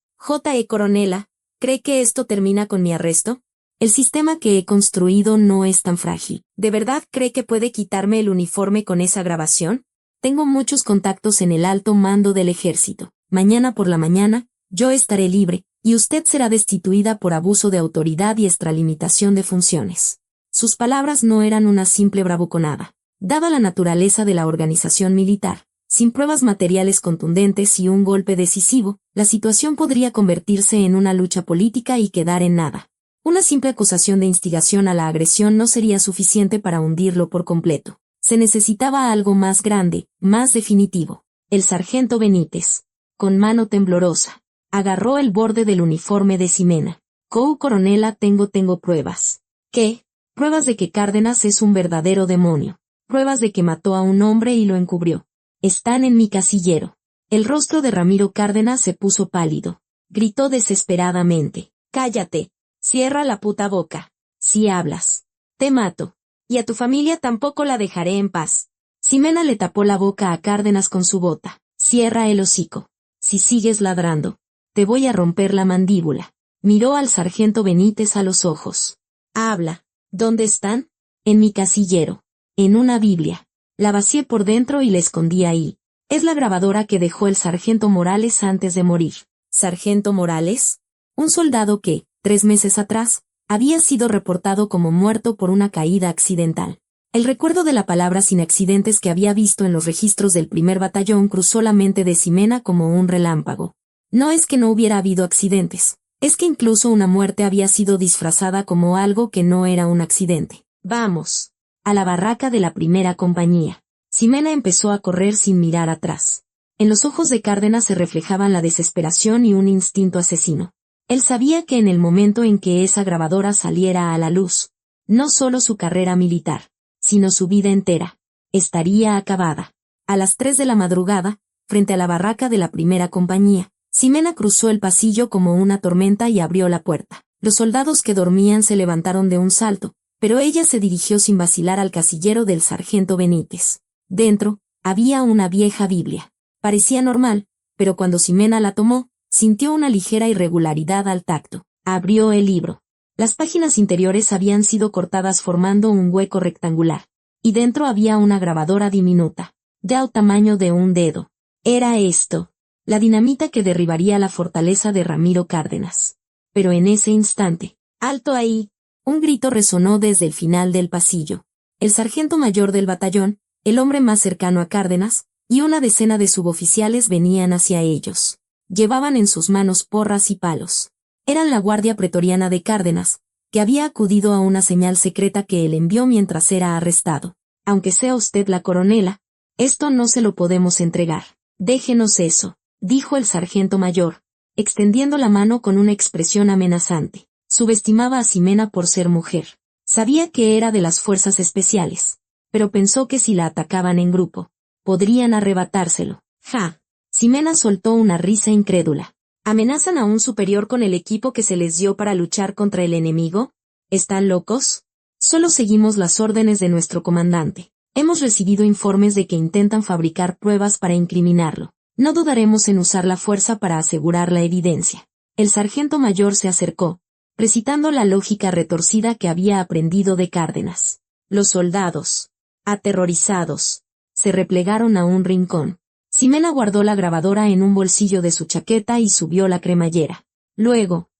Coronela, ¿cree que esto termina con mi arresto? El sistema que he construido no es tan frágil. ¿De verdad cree que puede quitarme el uniforme con esa grabación? Tengo muchos contactos en el alto mando del ejército. Mañana por la mañana, yo estaré libre, y usted será destituida por abuso de autoridad y extralimitación de funciones. Sus palabras no eran una simple bravuconada. Dada la naturaleza de la organización militar, sin pruebas materiales contundentes y un golpe decisivo, la situación podría convertirse en una lucha política y quedar en nada. Una simple acusación de instigación a la agresión no sería suficiente para hundirlo por completo. Se necesitaba algo más grande, más definitivo. El sargento Benítez, con mano temblorosa, agarró el borde del uniforme de Ximena. Coronela, tengo pruebas. ¿Qué? Pruebas de que Cárdenas es un verdadero demonio. Pruebas de que mató a un hombre y lo encubrió. Están en mi casillero. El rostro de Ramiro Cárdenas se puso pálido. Gritó desesperadamente. Cállate. Cierra la puta boca. Si hablas, te mato. Y a tu familia tampoco la dejaré en paz. Ximena le tapó la boca a Cárdenas con su bota. Cierra el hocico. Si sigues ladrando, te voy a romper la mandíbula. Miró al sargento Benítez a los ojos. Habla. ¿Dónde están? En mi casillero. En una Biblia. La vacié por dentro y la escondí ahí. Es la grabadora que dejó el sargento Morales antes de morir. ¿Sargento Morales? Un soldado que, 3 meses atrás, había sido reportado como muerto por una caída accidental. El recuerdo de la palabra sin accidentes que había visto en los registros del primer batallón cruzó la mente de Ximena como un relámpago. No es que no hubiera habido accidentes, es que incluso una muerte había sido disfrazada como algo que no era un accidente. Vamos. A la barraca de la primera compañía. Ximena empezó a correr sin mirar atrás. En los ojos de Cárdenas se reflejaban la desesperación y un instinto asesino. Él sabía que en el momento en que esa grabadora saliera a la luz, no solo su carrera militar, sino su vida entera, estaría acabada. A las 3 de la madrugada, frente a la barraca de la primera compañía, Ximena cruzó el pasillo como una tormenta y abrió la puerta. Los soldados que dormían se levantaron de un salto, pero ella se dirigió sin vacilar al casillero del sargento Benítez. Dentro, había una vieja Biblia. Parecía normal, pero cuando Ximena la tomó, sintió una ligera irregularidad al tacto. Abrió el libro. Las páginas interiores habían sido cortadas formando un hueco rectangular, y dentro había una grabadora diminuta, del tamaño de un dedo. Era esto, la dinamita que derribaría la fortaleza de Ramiro Cárdenas. Pero en ese instante, ¡alto ahí! Un grito resonó desde el final del pasillo. El sargento mayor del batallón, el hombre más cercano a Cárdenas, y una decena de suboficiales venían hacia ellos. Llevaban en sus manos porras y palos. Eran la guardia pretoriana de Cárdenas, que había acudido a una señal secreta que él envió mientras era arrestado. Aunque sea usted la coronela, esto no se lo podemos entregar. Déjenos eso, dijo el sargento mayor, extendiendo la mano con una expresión amenazante. Subestimaba a Ximena por ser mujer. Sabía que era de las fuerzas especiales, pero pensó que si la atacaban en grupo, podrían arrebatárselo. Ja. Ximena soltó una risa incrédula. ¿Amenazan a un superior con el equipo que se les dio para luchar contra el enemigo? ¿Están locos? Solo seguimos las órdenes de nuestro comandante. Hemos recibido informes de que intentan fabricar pruebas para incriminarlo. No dudaremos en usar la fuerza para asegurar la evidencia. El sargento mayor se acercó, recitando la lógica retorcida que había aprendido de Cárdenas. Los soldados, aterrorizados, se replegaron a un rincón. Ximena guardó la grabadora en un bolsillo de su chaqueta y subió la cremallera. Luego,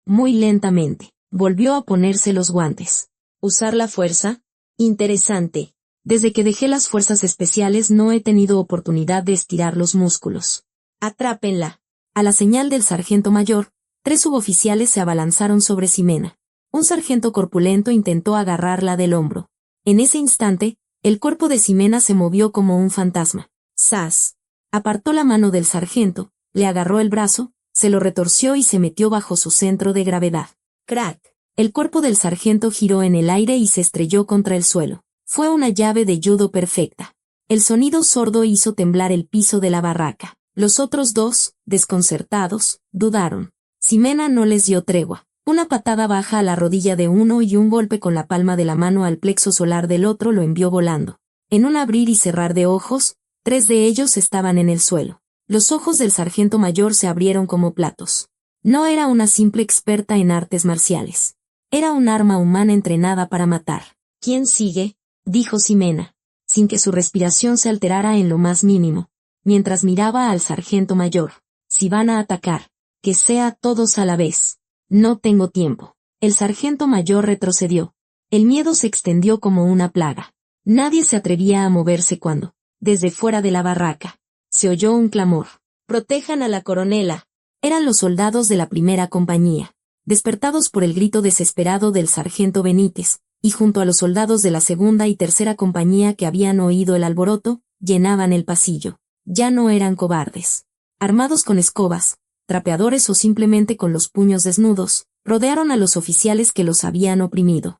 muy lentamente, volvió a ponerse los guantes. ¿Usar la fuerza? Interesante. Desde que dejé las fuerzas especiales no he tenido oportunidad de estirar los músculos. Atrápenla. A la señal del sargento mayor, 3 suboficiales se abalanzaron sobre Ximena. Un sargento corpulento intentó agarrarla del hombro. En ese instante, el cuerpo de Ximena se movió como un fantasma. ¡Zas! Apartó la mano del sargento, le agarró el brazo, se lo retorció y se metió bajo su centro de gravedad. ¡Crack! El cuerpo del sargento giró en el aire y se estrelló contra el suelo. Fue una llave de judo perfecta. El sonido sordo hizo temblar el piso de la barraca. Los otros 2, desconcertados, dudaron. Ximena no les dio tregua. Una patada baja a la rodilla de uno y un golpe con la palma de la mano al plexo solar del otro lo envió volando. En un abrir y cerrar de ojos, 3 de ellos estaban en el suelo. Los ojos del sargento mayor se abrieron como platos. No era una simple experta en artes marciales. Era un arma humana entrenada para matar. ¿Quién sigue?, dijo Ximena, sin que su respiración se alterara en lo más mínimo, mientras miraba al sargento mayor. Si van a atacar, que sea todos a la vez. No tengo tiempo. El sargento mayor retrocedió. El miedo se extendió como una plaga. Nadie se atrevía a moverse cuando, desde fuera de la barraca, se oyó un clamor. ¡Protejan a la coronela! Eran los soldados de la primera compañía. Despertados por el grito desesperado del sargento Benítez, y junto a los soldados de la segunda y tercera compañía que habían oído el alboroto, llenaban el pasillo. Ya no eran cobardes. Armados con escobas, trapeadores o simplemente con los puños desnudos, rodearon a los oficiales que los habían oprimido.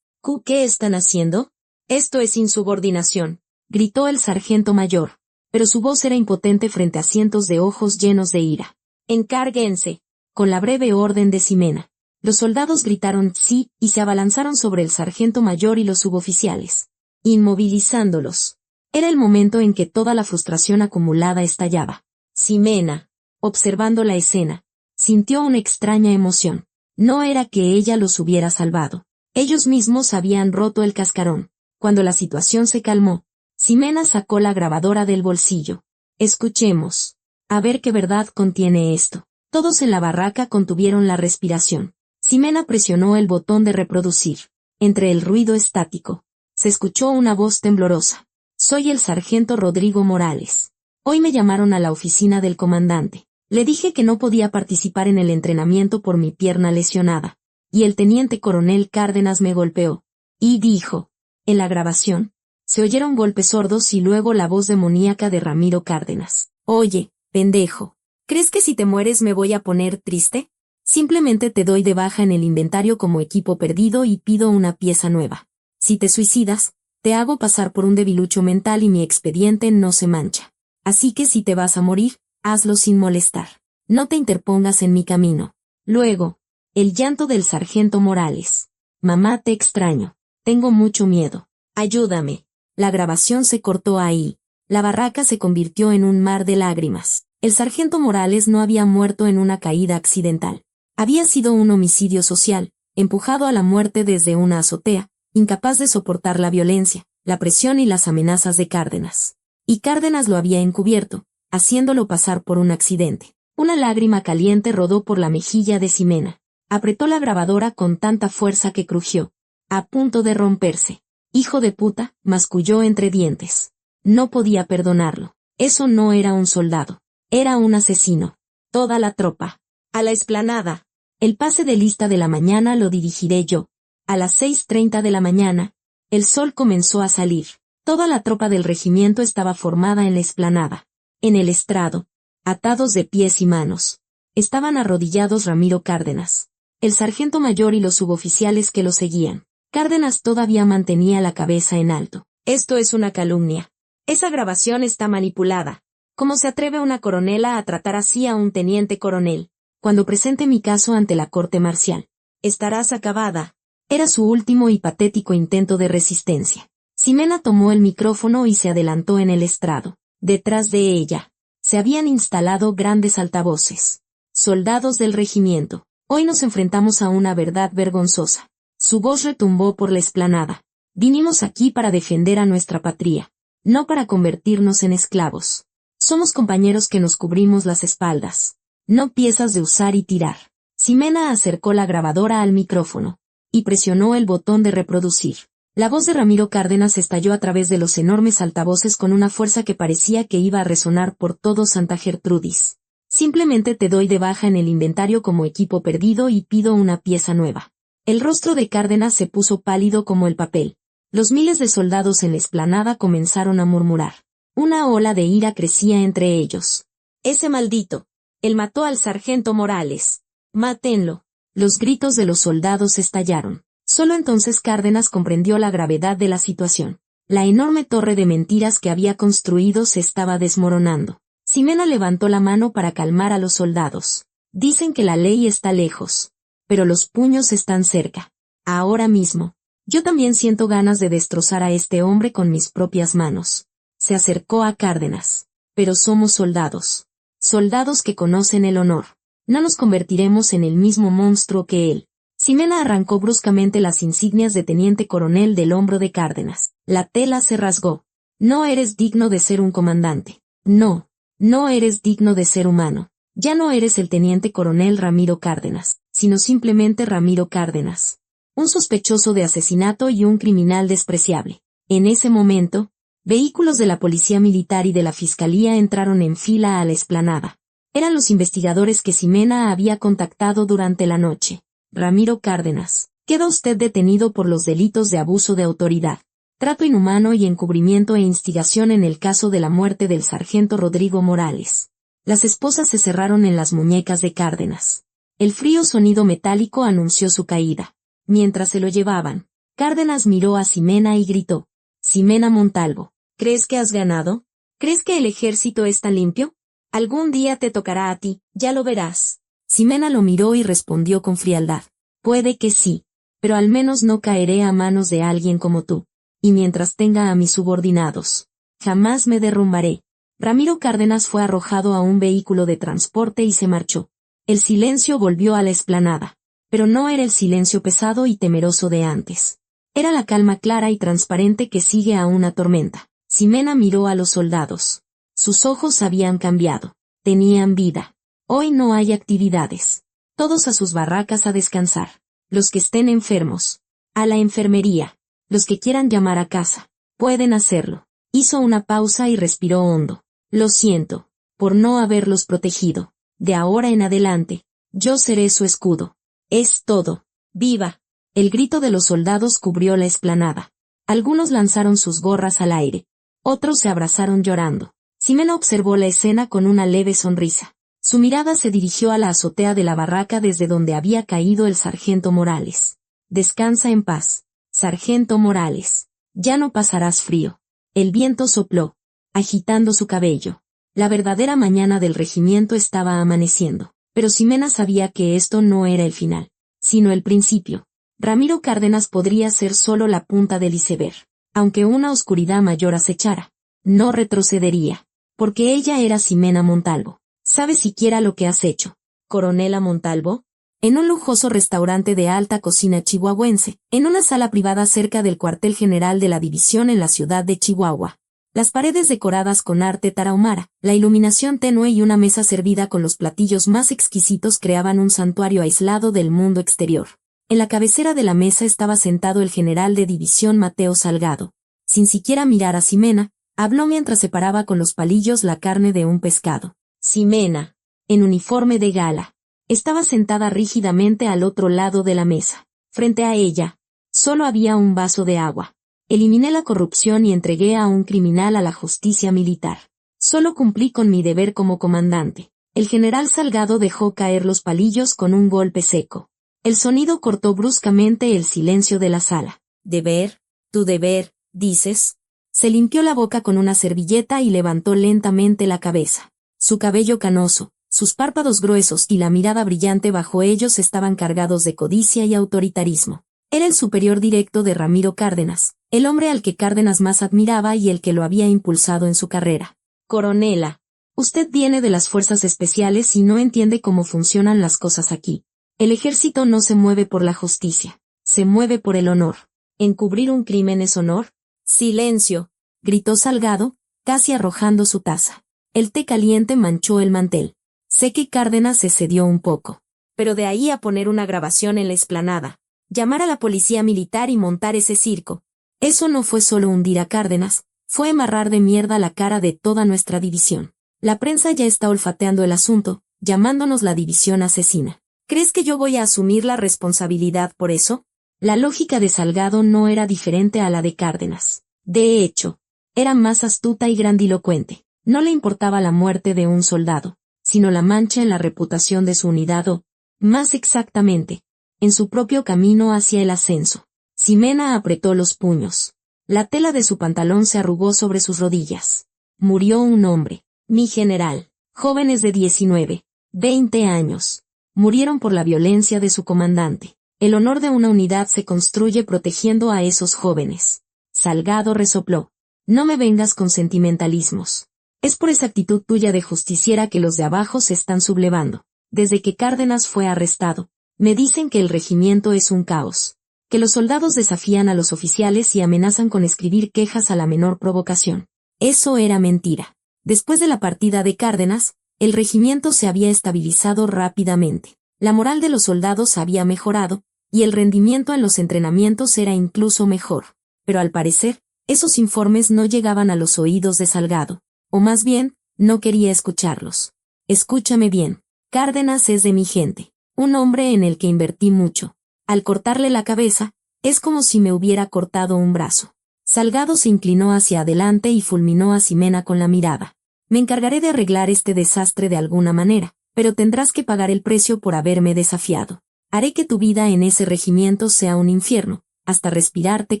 ¿Qué están haciendo? Esto es insubordinación, gritó el sargento mayor, pero su voz era impotente frente a cientos de ojos llenos de ira. Encárguense, con la breve orden de Ximena. Los soldados gritaron sí y se abalanzaron sobre el sargento mayor y los suboficiales, inmovilizándolos. Era el momento en que toda la frustración acumulada estallaba. Ximena, observando la escena, sintió una extraña emoción. No era que ella los hubiera salvado. Ellos mismos habían roto el cascarón. Cuando la situación se calmó, Ximena sacó la grabadora del bolsillo. Escuchemos. A ver qué verdad contiene esto. Todos en la barraca contuvieron la respiración. Ximena presionó el botón de reproducir. Entre el ruido estático, se escuchó una voz temblorosa. Soy el sargento Rodrigo Morales. Hoy me llamaron a la oficina del comandante. Le dije que no podía participar en el entrenamiento por mi pierna lesionada. Y el teniente coronel Cárdenas me golpeó. Y dijo. En la grabación, se oyeron golpes sordos y luego la voz demoníaca de Ramiro Cárdenas. Oye, pendejo, ¿crees que si te mueres me voy a poner triste? Simplemente te doy de baja en el inventario como equipo perdido y pido una pieza nueva. Si te suicidas, te hago pasar por un debilucho mental y mi expediente no se mancha. Así que si te vas a morir, hazlo sin molestar. No te interpongas en mi camino. Luego, el llanto del sargento Morales. Mamá, te extraño. Tengo mucho miedo. Ayúdame. La grabación se cortó ahí. La barraca se convirtió en un mar de lágrimas. El sargento Morales no había muerto en una caída accidental. Había sido un homicidio social, empujado a la muerte desde una azotea, incapaz de soportar la violencia, la presión y las amenazas de Cárdenas. Y Cárdenas lo había encubierto, haciéndolo pasar por un accidente. Una lágrima caliente rodó por la mejilla de Ximena. Apretó la grabadora con tanta fuerza que crujió, a punto de romperse. Hijo de puta, masculló entre dientes. No podía perdonarlo. Eso no era un soldado. Era un asesino. Toda la tropa. A la explanada. El pase de lista de la mañana lo dirigiré yo. A las 6:30 de la mañana, el sol comenzó a salir. Toda la tropa del regimiento estaba formada en la explanada. En el estrado, atados de pies y manos, estaban arrodillados Ramiro Cárdenas, el sargento mayor y los suboficiales que lo seguían. Cárdenas todavía mantenía la cabeza en alto. Esto es una calumnia. Esa grabación está manipulada. ¿Cómo se atreve una coronela a tratar así a un teniente coronel? Cuando presente mi caso ante la corte marcial, estarás acabada. Era su último y patético intento de resistencia. Ximena tomó el micrófono y se adelantó en el estrado. Detrás de ella, se habían instalado grandes altavoces. Soldados del regimiento, hoy nos enfrentamos a una verdad vergonzosa. Su voz retumbó por la explanada. Vinimos aquí para defender a nuestra patria, no para convertirnos en esclavos. Somos compañeros que nos cubrimos las espaldas, no piezas de usar y tirar. Ximena acercó la grabadora al micrófono y presionó el botón de reproducir. La voz de Ramiro Cárdenas estalló a través de los enormes altavoces con una fuerza que parecía que iba a resonar por todo Santa Gertrudis. Simplemente te doy de baja en el inventario como equipo perdido y pido una pieza nueva. El rostro de Cárdenas se puso pálido como el papel. Los miles de soldados en la explanada comenzaron a murmurar. Una ola de ira crecía entre ellos. Ese maldito. Él mató al sargento Morales. Mátenlo. Los gritos de los soldados estallaron. Solo entonces Cárdenas comprendió la gravedad de la situación. La enorme torre de mentiras que había construido se estaba desmoronando. Ximena levantó la mano para calmar a los soldados. Dicen que la ley está lejos, pero los puños están cerca. Ahora mismo. Yo también siento ganas de destrozar a este hombre con mis propias manos. Se acercó a Cárdenas. Pero somos soldados. Soldados que conocen el honor. No nos convertiremos en el mismo monstruo que él. Ximena arrancó bruscamente las insignias de teniente coronel del hombro de Cárdenas. La tela se rasgó. No eres digno de ser un comandante. No. No eres digno de ser humano. Ya no eres el teniente coronel Ramiro Cárdenas, sino simplemente Ramiro Cárdenas. Un sospechoso de asesinato y un criminal despreciable. En ese momento, vehículos de la policía militar y de la fiscalía entraron en fila a la explanada. Eran los investigadores que Ximena había contactado durante la noche. Ramiro Cárdenas, Queda usted detenido por los delitos de abuso de autoridad, trato inhumano y encubrimiento e instigación en el caso de la muerte del sargento Rodrigo Morales. Las esposas se cerraron en las muñecas de Cárdenas. El frío sonido metálico anunció su caída. Mientras se lo llevaban, Cárdenas miró a Ximena y gritó: «Ximena Montalvo, ¿crees que has ganado? ¿Crees que el ejército es tan limpio? Algún día te tocará a ti, ya lo verás». Ximena lo miró y respondió con frialdad: «Puede que sí, pero al menos no caeré a manos de alguien como tú. Y mientras tenga a mis subordinados, jamás me derrumbaré». Ramiro Cárdenas fue arrojado a un vehículo de transporte y se marchó. El silencio volvió a la explanada, pero no era el silencio pesado y temeroso de antes. Era la calma clara y transparente que sigue a una tormenta. Ximena miró a los soldados. Sus ojos habían cambiado. Tenían vida. Hoy no hay actividades. Todos a sus barracas a descansar. Los que estén enfermos, a la enfermería. Los que quieran llamar a casa, pueden hacerlo. Hizo una pausa y respiró hondo. Lo siento, por no haberlos protegido. De ahora en adelante, yo seré su escudo. Es todo. ¡Viva! El grito de los soldados cubrió la explanada. Algunos lanzaron sus gorras al aire. Otros se abrazaron llorando. Ximena observó la escena con una leve sonrisa. Su mirada se dirigió a la azotea de la barraca desde donde había caído el sargento Morales. «Descansa en paz, sargento Morales. Ya no pasarás frío». El viento sopló, agitando su cabello. La verdadera mañana del regimiento estaba amaneciendo, pero Ximena sabía que esto no era el final, sino el principio. Ramiro Cárdenas podría ser solo la punta del iceberg. Aunque una oscuridad mayor acechara, no retrocedería, porque ella era Ximena Montalvo. ¿Sabes siquiera lo que has hecho, coronela Montalvo? En un lujoso restaurante de alta cocina chihuahuense, en una sala privada cerca del cuartel general de la división en la ciudad de Chihuahua. Las paredes decoradas con arte tarahumara, la iluminación tenue y una mesa servida con los platillos más exquisitos creaban un santuario aislado del mundo exterior. En la cabecera de la mesa estaba sentado el general de división Mateo Salgado. Sin siquiera mirar a Ximena, habló mientras separaba con los palillos la carne de un pescado. Ximena, en uniforme de gala, estaba sentada rígidamente al otro lado de la mesa. Frente a ella, solo había un vaso de agua. Eliminé la corrupción y entregué a un criminal a la justicia militar. Solo cumplí con mi deber como comandante. El general Salgado dejó caer los palillos con un golpe seco. El sonido cortó bruscamente el silencio de la sala. «¿Deber? ¿Tu deber, dices?» Se limpió la boca con una servilleta y levantó lentamente la cabeza. Su cabello canoso, sus párpados gruesos y la mirada brillante bajo ellos estaban cargados de codicia y autoritarismo. Era el superior directo de Ramiro Cárdenas, el hombre al que Cárdenas más admiraba y el que lo había impulsado en su carrera. «Coronela, usted viene de las fuerzas especiales y no entiende cómo funcionan las cosas aquí. El ejército no se mueve por la justicia, se mueve por el honor. ¿Encubrir un crimen es honor?» «Silencio», gritó Salgado, casi arrojando su taza. El té caliente manchó el mantel. Sé que Cárdenas se cedió un poco. Pero de ahí a poner una grabación en la explanada, llamar a la policía militar y montar ese circo. Eso no fue solo hundir a Cárdenas, fue embarrar de mierda la cara de toda nuestra división. La prensa ya está olfateando el asunto, llamándonos la división asesina. ¿Crees que yo voy a asumir la responsabilidad por eso? La lógica de Salgado no era diferente a la de Cárdenas. De hecho, era más astuta y grandilocuente. No le importaba la muerte de un soldado, sino la mancha en la reputación de su unidad o, más exactamente, en su propio camino hacia el ascenso. Ximena apretó los puños. La tela de su pantalón se arrugó sobre sus rodillas. Murió un hombre, mi general. Jóvenes de 19, 20 años. Murieron por la violencia de su comandante. El honor de una unidad se construye protegiendo a esos jóvenes. Salgado resopló. No me vengas con sentimentalismos. Es por esa actitud tuya de justiciera que los de abajo se están sublevando. Desde que Cárdenas fue arrestado, me dicen que el regimiento es un caos. Que los soldados desafían a los oficiales y amenazan con escribir quejas a la menor provocación. Eso era mentira. Después de la partida de Cárdenas, el regimiento se había estabilizado rápidamente. La moral de los soldados había mejorado, y el rendimiento en los entrenamientos era incluso mejor. Pero al parecer, esos informes no llegaban a los oídos de Salgado. O más bien, no quería escucharlos. Escúchame bien. Cárdenas es de mi gente. Un hombre en el que invertí mucho. Al cortarle la cabeza, es como si me hubiera cortado un brazo. Salgado se inclinó hacia adelante y fulminó a Ximena con la mirada. Me encargaré de arreglar este desastre de alguna manera, pero tendrás que pagar el precio por haberme desafiado. Haré que tu vida en ese regimiento sea un infierno, hasta respirar te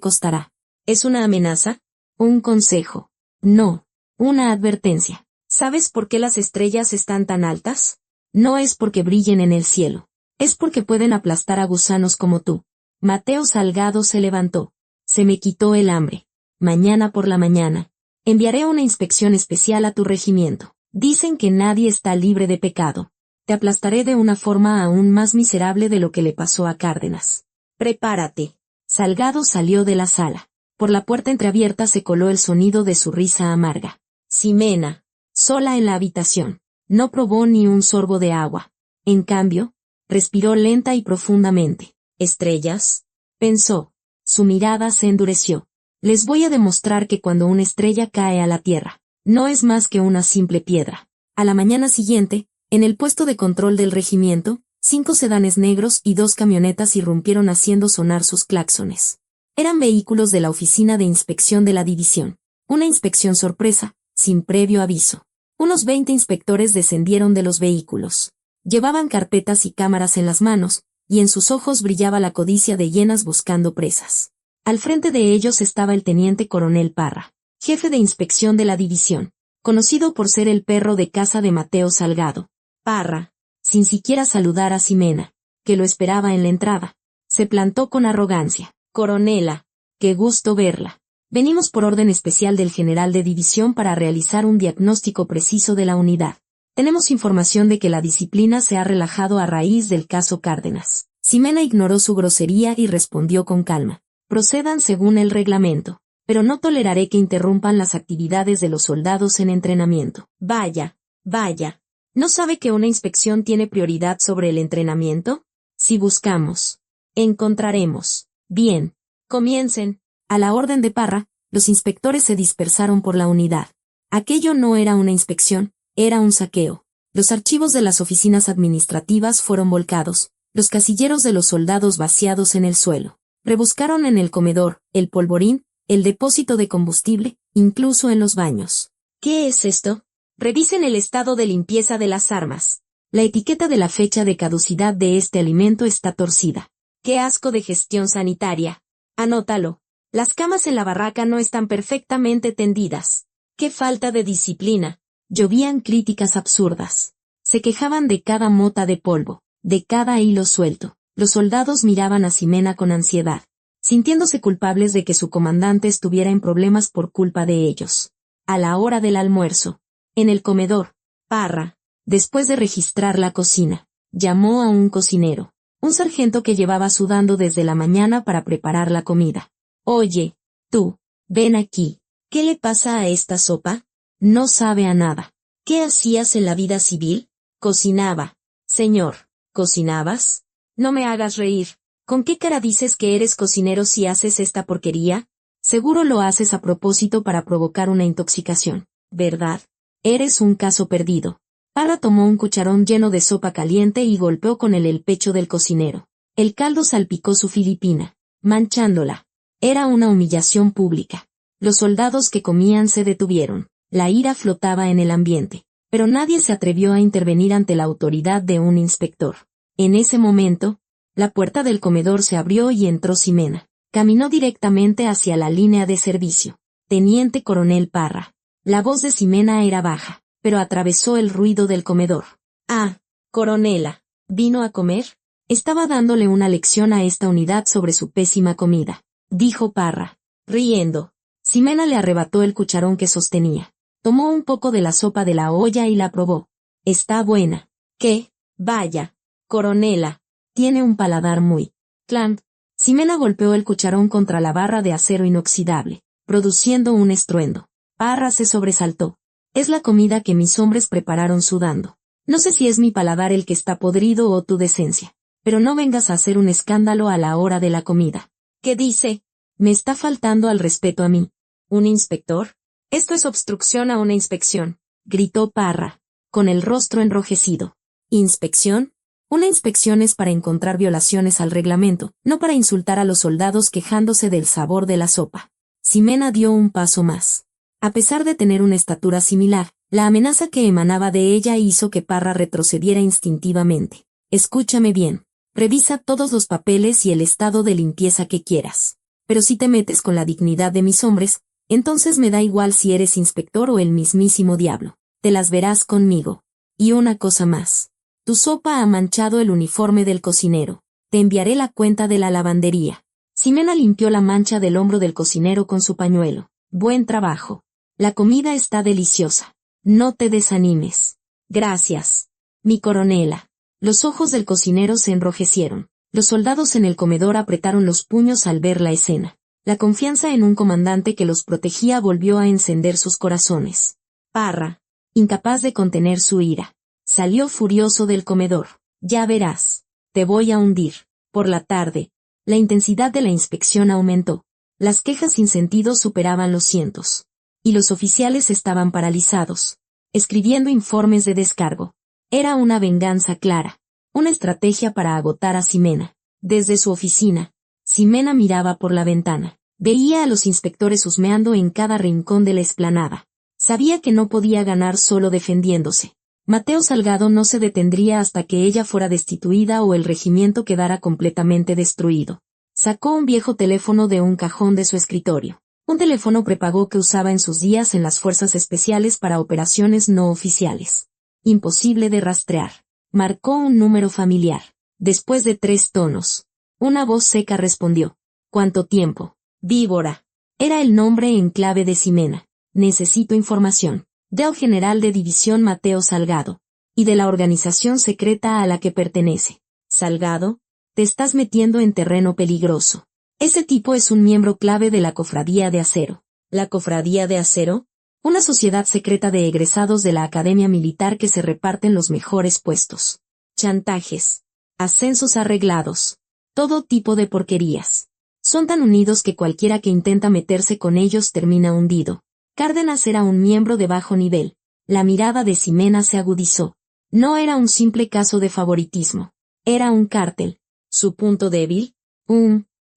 costará. ¿Es una amenaza? ¿Un consejo? No, una advertencia. ¿Sabes por qué las estrellas están tan altas? No es porque brillen en el cielo. Es porque pueden aplastar a gusanos como tú. Mateo Salgado se levantó. Se me quitó el hambre. Mañana por la mañana enviaré una inspección especial a tu regimiento. Dicen que nadie está libre de pecado. Te aplastaré de una forma aún más miserable de lo que le pasó a Cárdenas. Prepárate. Salgado salió de la sala. Por la puerta entreabierta se coló el sonido de su risa amarga. Ximena, sola en la habitación, no probó ni un sorbo de agua. En cambio, respiró lenta y profundamente. ¿Estrellas?, pensó. Su mirada se endureció. Les voy a demostrar que cuando una estrella cae a la tierra, no es más que una simple piedra. A la mañana siguiente, en el puesto de control del regimiento, 5 sedanes negros y 2 camionetas irrumpieron haciendo sonar sus claxones. Eran vehículos de la oficina de inspección de la división. Una inspección sorpresa, sin previo aviso. Unos 20 inspectores descendieron de los vehículos. Llevaban carpetas y cámaras en las manos, y en sus ojos brillaba la codicia de hienas buscando presas. Al frente de ellos estaba el teniente coronel Parra, jefe de inspección de la división, conocido por ser el perro de caza de Mateo Salgado. Parra, sin siquiera saludar a Ximena, que lo esperaba en la entrada, se plantó con arrogancia. Coronela, qué gusto verla. Venimos por orden especial del general de división para realizar un diagnóstico preciso de la unidad. Tenemos información de que la disciplina se ha relajado a raíz del caso Cárdenas. Ximena ignoró su grosería y respondió con calma. Procedan según el reglamento, pero no toleraré que interrumpan las actividades de los soldados en entrenamiento. Vaya, vaya. ¿No sabe que una inspección tiene prioridad sobre el entrenamiento? Si buscamos, encontraremos. Bien, comiencen. A la orden de Parra, los inspectores se dispersaron por la unidad. Aquello no era una inspección, era un saqueo. Los archivos de las oficinas administrativas fueron volcados, los casilleros de los soldados vaciados en el suelo. Rebuscaron en el comedor, el polvorín, el depósito de combustible, incluso en los baños. ¿Qué es esto? Revisen el estado de limpieza de las armas. La etiqueta de la fecha de caducidad de este alimento está torcida. ¡Qué asco de gestión sanitaria! Anótalo. Las camas en la barraca no están perfectamente tendidas. ¡Qué falta de disciplina! Llovían críticas absurdas. Se quejaban de cada mota de polvo, de cada hilo suelto. Los soldados miraban a Ximena con ansiedad, sintiéndose culpables de que su comandante estuviera en problemas por culpa de ellos. A la hora del almuerzo, en el comedor, Parra, después de registrar la cocina, llamó a un cocinero, un sargento que llevaba sudando desde la mañana para preparar la comida. Oye, tú, ven aquí. ¿Qué le pasa a esta sopa? No sabe a nada. ¿Qué hacías en la vida civil? Cocinaba. Señor, ¿cocinabas? No me hagas reír. ¿Con qué cara dices que eres cocinero si haces esta porquería? Seguro lo haces a propósito para provocar una intoxicación, ¿verdad? Eres un caso perdido. Parra tomó un cucharón lleno de sopa caliente y golpeó con él el pecho del cocinero. El caldo salpicó su filipina, manchándola. Era una humillación pública. Los soldados que comían se detuvieron. La ira flotaba en el ambiente, pero nadie se atrevió a intervenir ante la autoridad de un inspector. En ese momento, la puerta del comedor se abrió y entró Ximena. Caminó directamente hacia la línea de servicio. Teniente coronel Parra. La voz de Ximena era baja, pero atravesó el ruido del comedor. Ah, coronela, ¿vino a comer? Estaba dándole una lección a esta unidad sobre su pésima comida, dijo Parra, riendo. Ximena le arrebató el cucharón que sostenía. Tomó un poco de la sopa de la olla y la probó. Está buena. ¿Qué? Vaya. Coronela, tiene un paladar muy clamp. Ximena golpeó el cucharón contra la barra de acero inoxidable, produciendo un estruendo. Parra se sobresaltó. Es la comida que mis hombres prepararon sudando. No sé si es mi paladar el que está podrido o tu decencia, pero no vengas a hacer un escándalo a la hora de la comida. ¿Qué dice? Me está faltando al respeto a mí. ¿Un inspector? Esto es obstrucción a una inspección, gritó Parra, con el rostro enrojecido. ¿Inspección? Una inspección es para encontrar violaciones al reglamento, no para insultar a los soldados quejándose del sabor de la sopa. Ximena dio un paso más. A pesar de tener una estatura similar, la amenaza que emanaba de ella hizo que Parra retrocediera instintivamente. Escúchame bien. Revisa todos los papeles y el estado de limpieza que quieras. Pero si te metes con la dignidad de mis hombres, entonces me da igual si eres inspector o el mismísimo diablo. Te las verás conmigo. Y una cosa más. Tu sopa ha manchado el uniforme del cocinero. Te enviaré la cuenta de la lavandería. Ximena limpió la mancha del hombro del cocinero con su pañuelo. Buen trabajo. La comida está deliciosa. No te desanimes. Gracias. Mi coronela. Los ojos del cocinero se enrojecieron. Los soldados en el comedor apretaron los puños al ver la escena. La confianza en un comandante que los protegía volvió a encender sus corazones. Parra, incapaz de contener su ira, salió furioso del comedor. Ya verás. Te voy a hundir. Por la tarde, la intensidad de la inspección aumentó. Las quejas sin sentido superaban los cientos. Y los oficiales estaban paralizados, escribiendo informes de descargo. Era una venganza clara, una estrategia para agotar a Ximena. Desde su oficina, Ximena miraba por la ventana. Veía a los inspectores husmeando en cada rincón de la explanada. Sabía que no podía ganar solo defendiéndose. Mateo Salgado no se detendría hasta que ella fuera destituida o el regimiento quedara completamente destruido. Sacó un viejo teléfono de un cajón de su escritorio. Un teléfono prepago que usaba en sus días en las fuerzas especiales para operaciones no oficiales. Imposible de rastrear. Marcó un número familiar. Después de 3 tonos, una voz seca respondió. ¿Cuánto tiempo? Víbora. Era el nombre en clave de Ximena. Necesito información. Del general de división Mateo Salgado. Y de la organización secreta a la que pertenece. Salgado, te estás metiendo en terreno peligroso. Ese tipo es un miembro clave de la Cofradía de Acero. ¿La Cofradía de Acero? Una sociedad secreta de egresados de la Academia Militar que se reparten los mejores puestos. Chantajes. Ascensos arreglados. Todo tipo de porquerías. Son tan unidos que cualquiera que intenta meterse con ellos termina hundido. Cárdenas era un miembro de bajo nivel. La mirada de Ximena se agudizó. No era un simple caso de favoritismo. Era un cártel. ¿Su punto débil?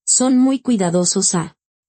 Son muy cuidadosos.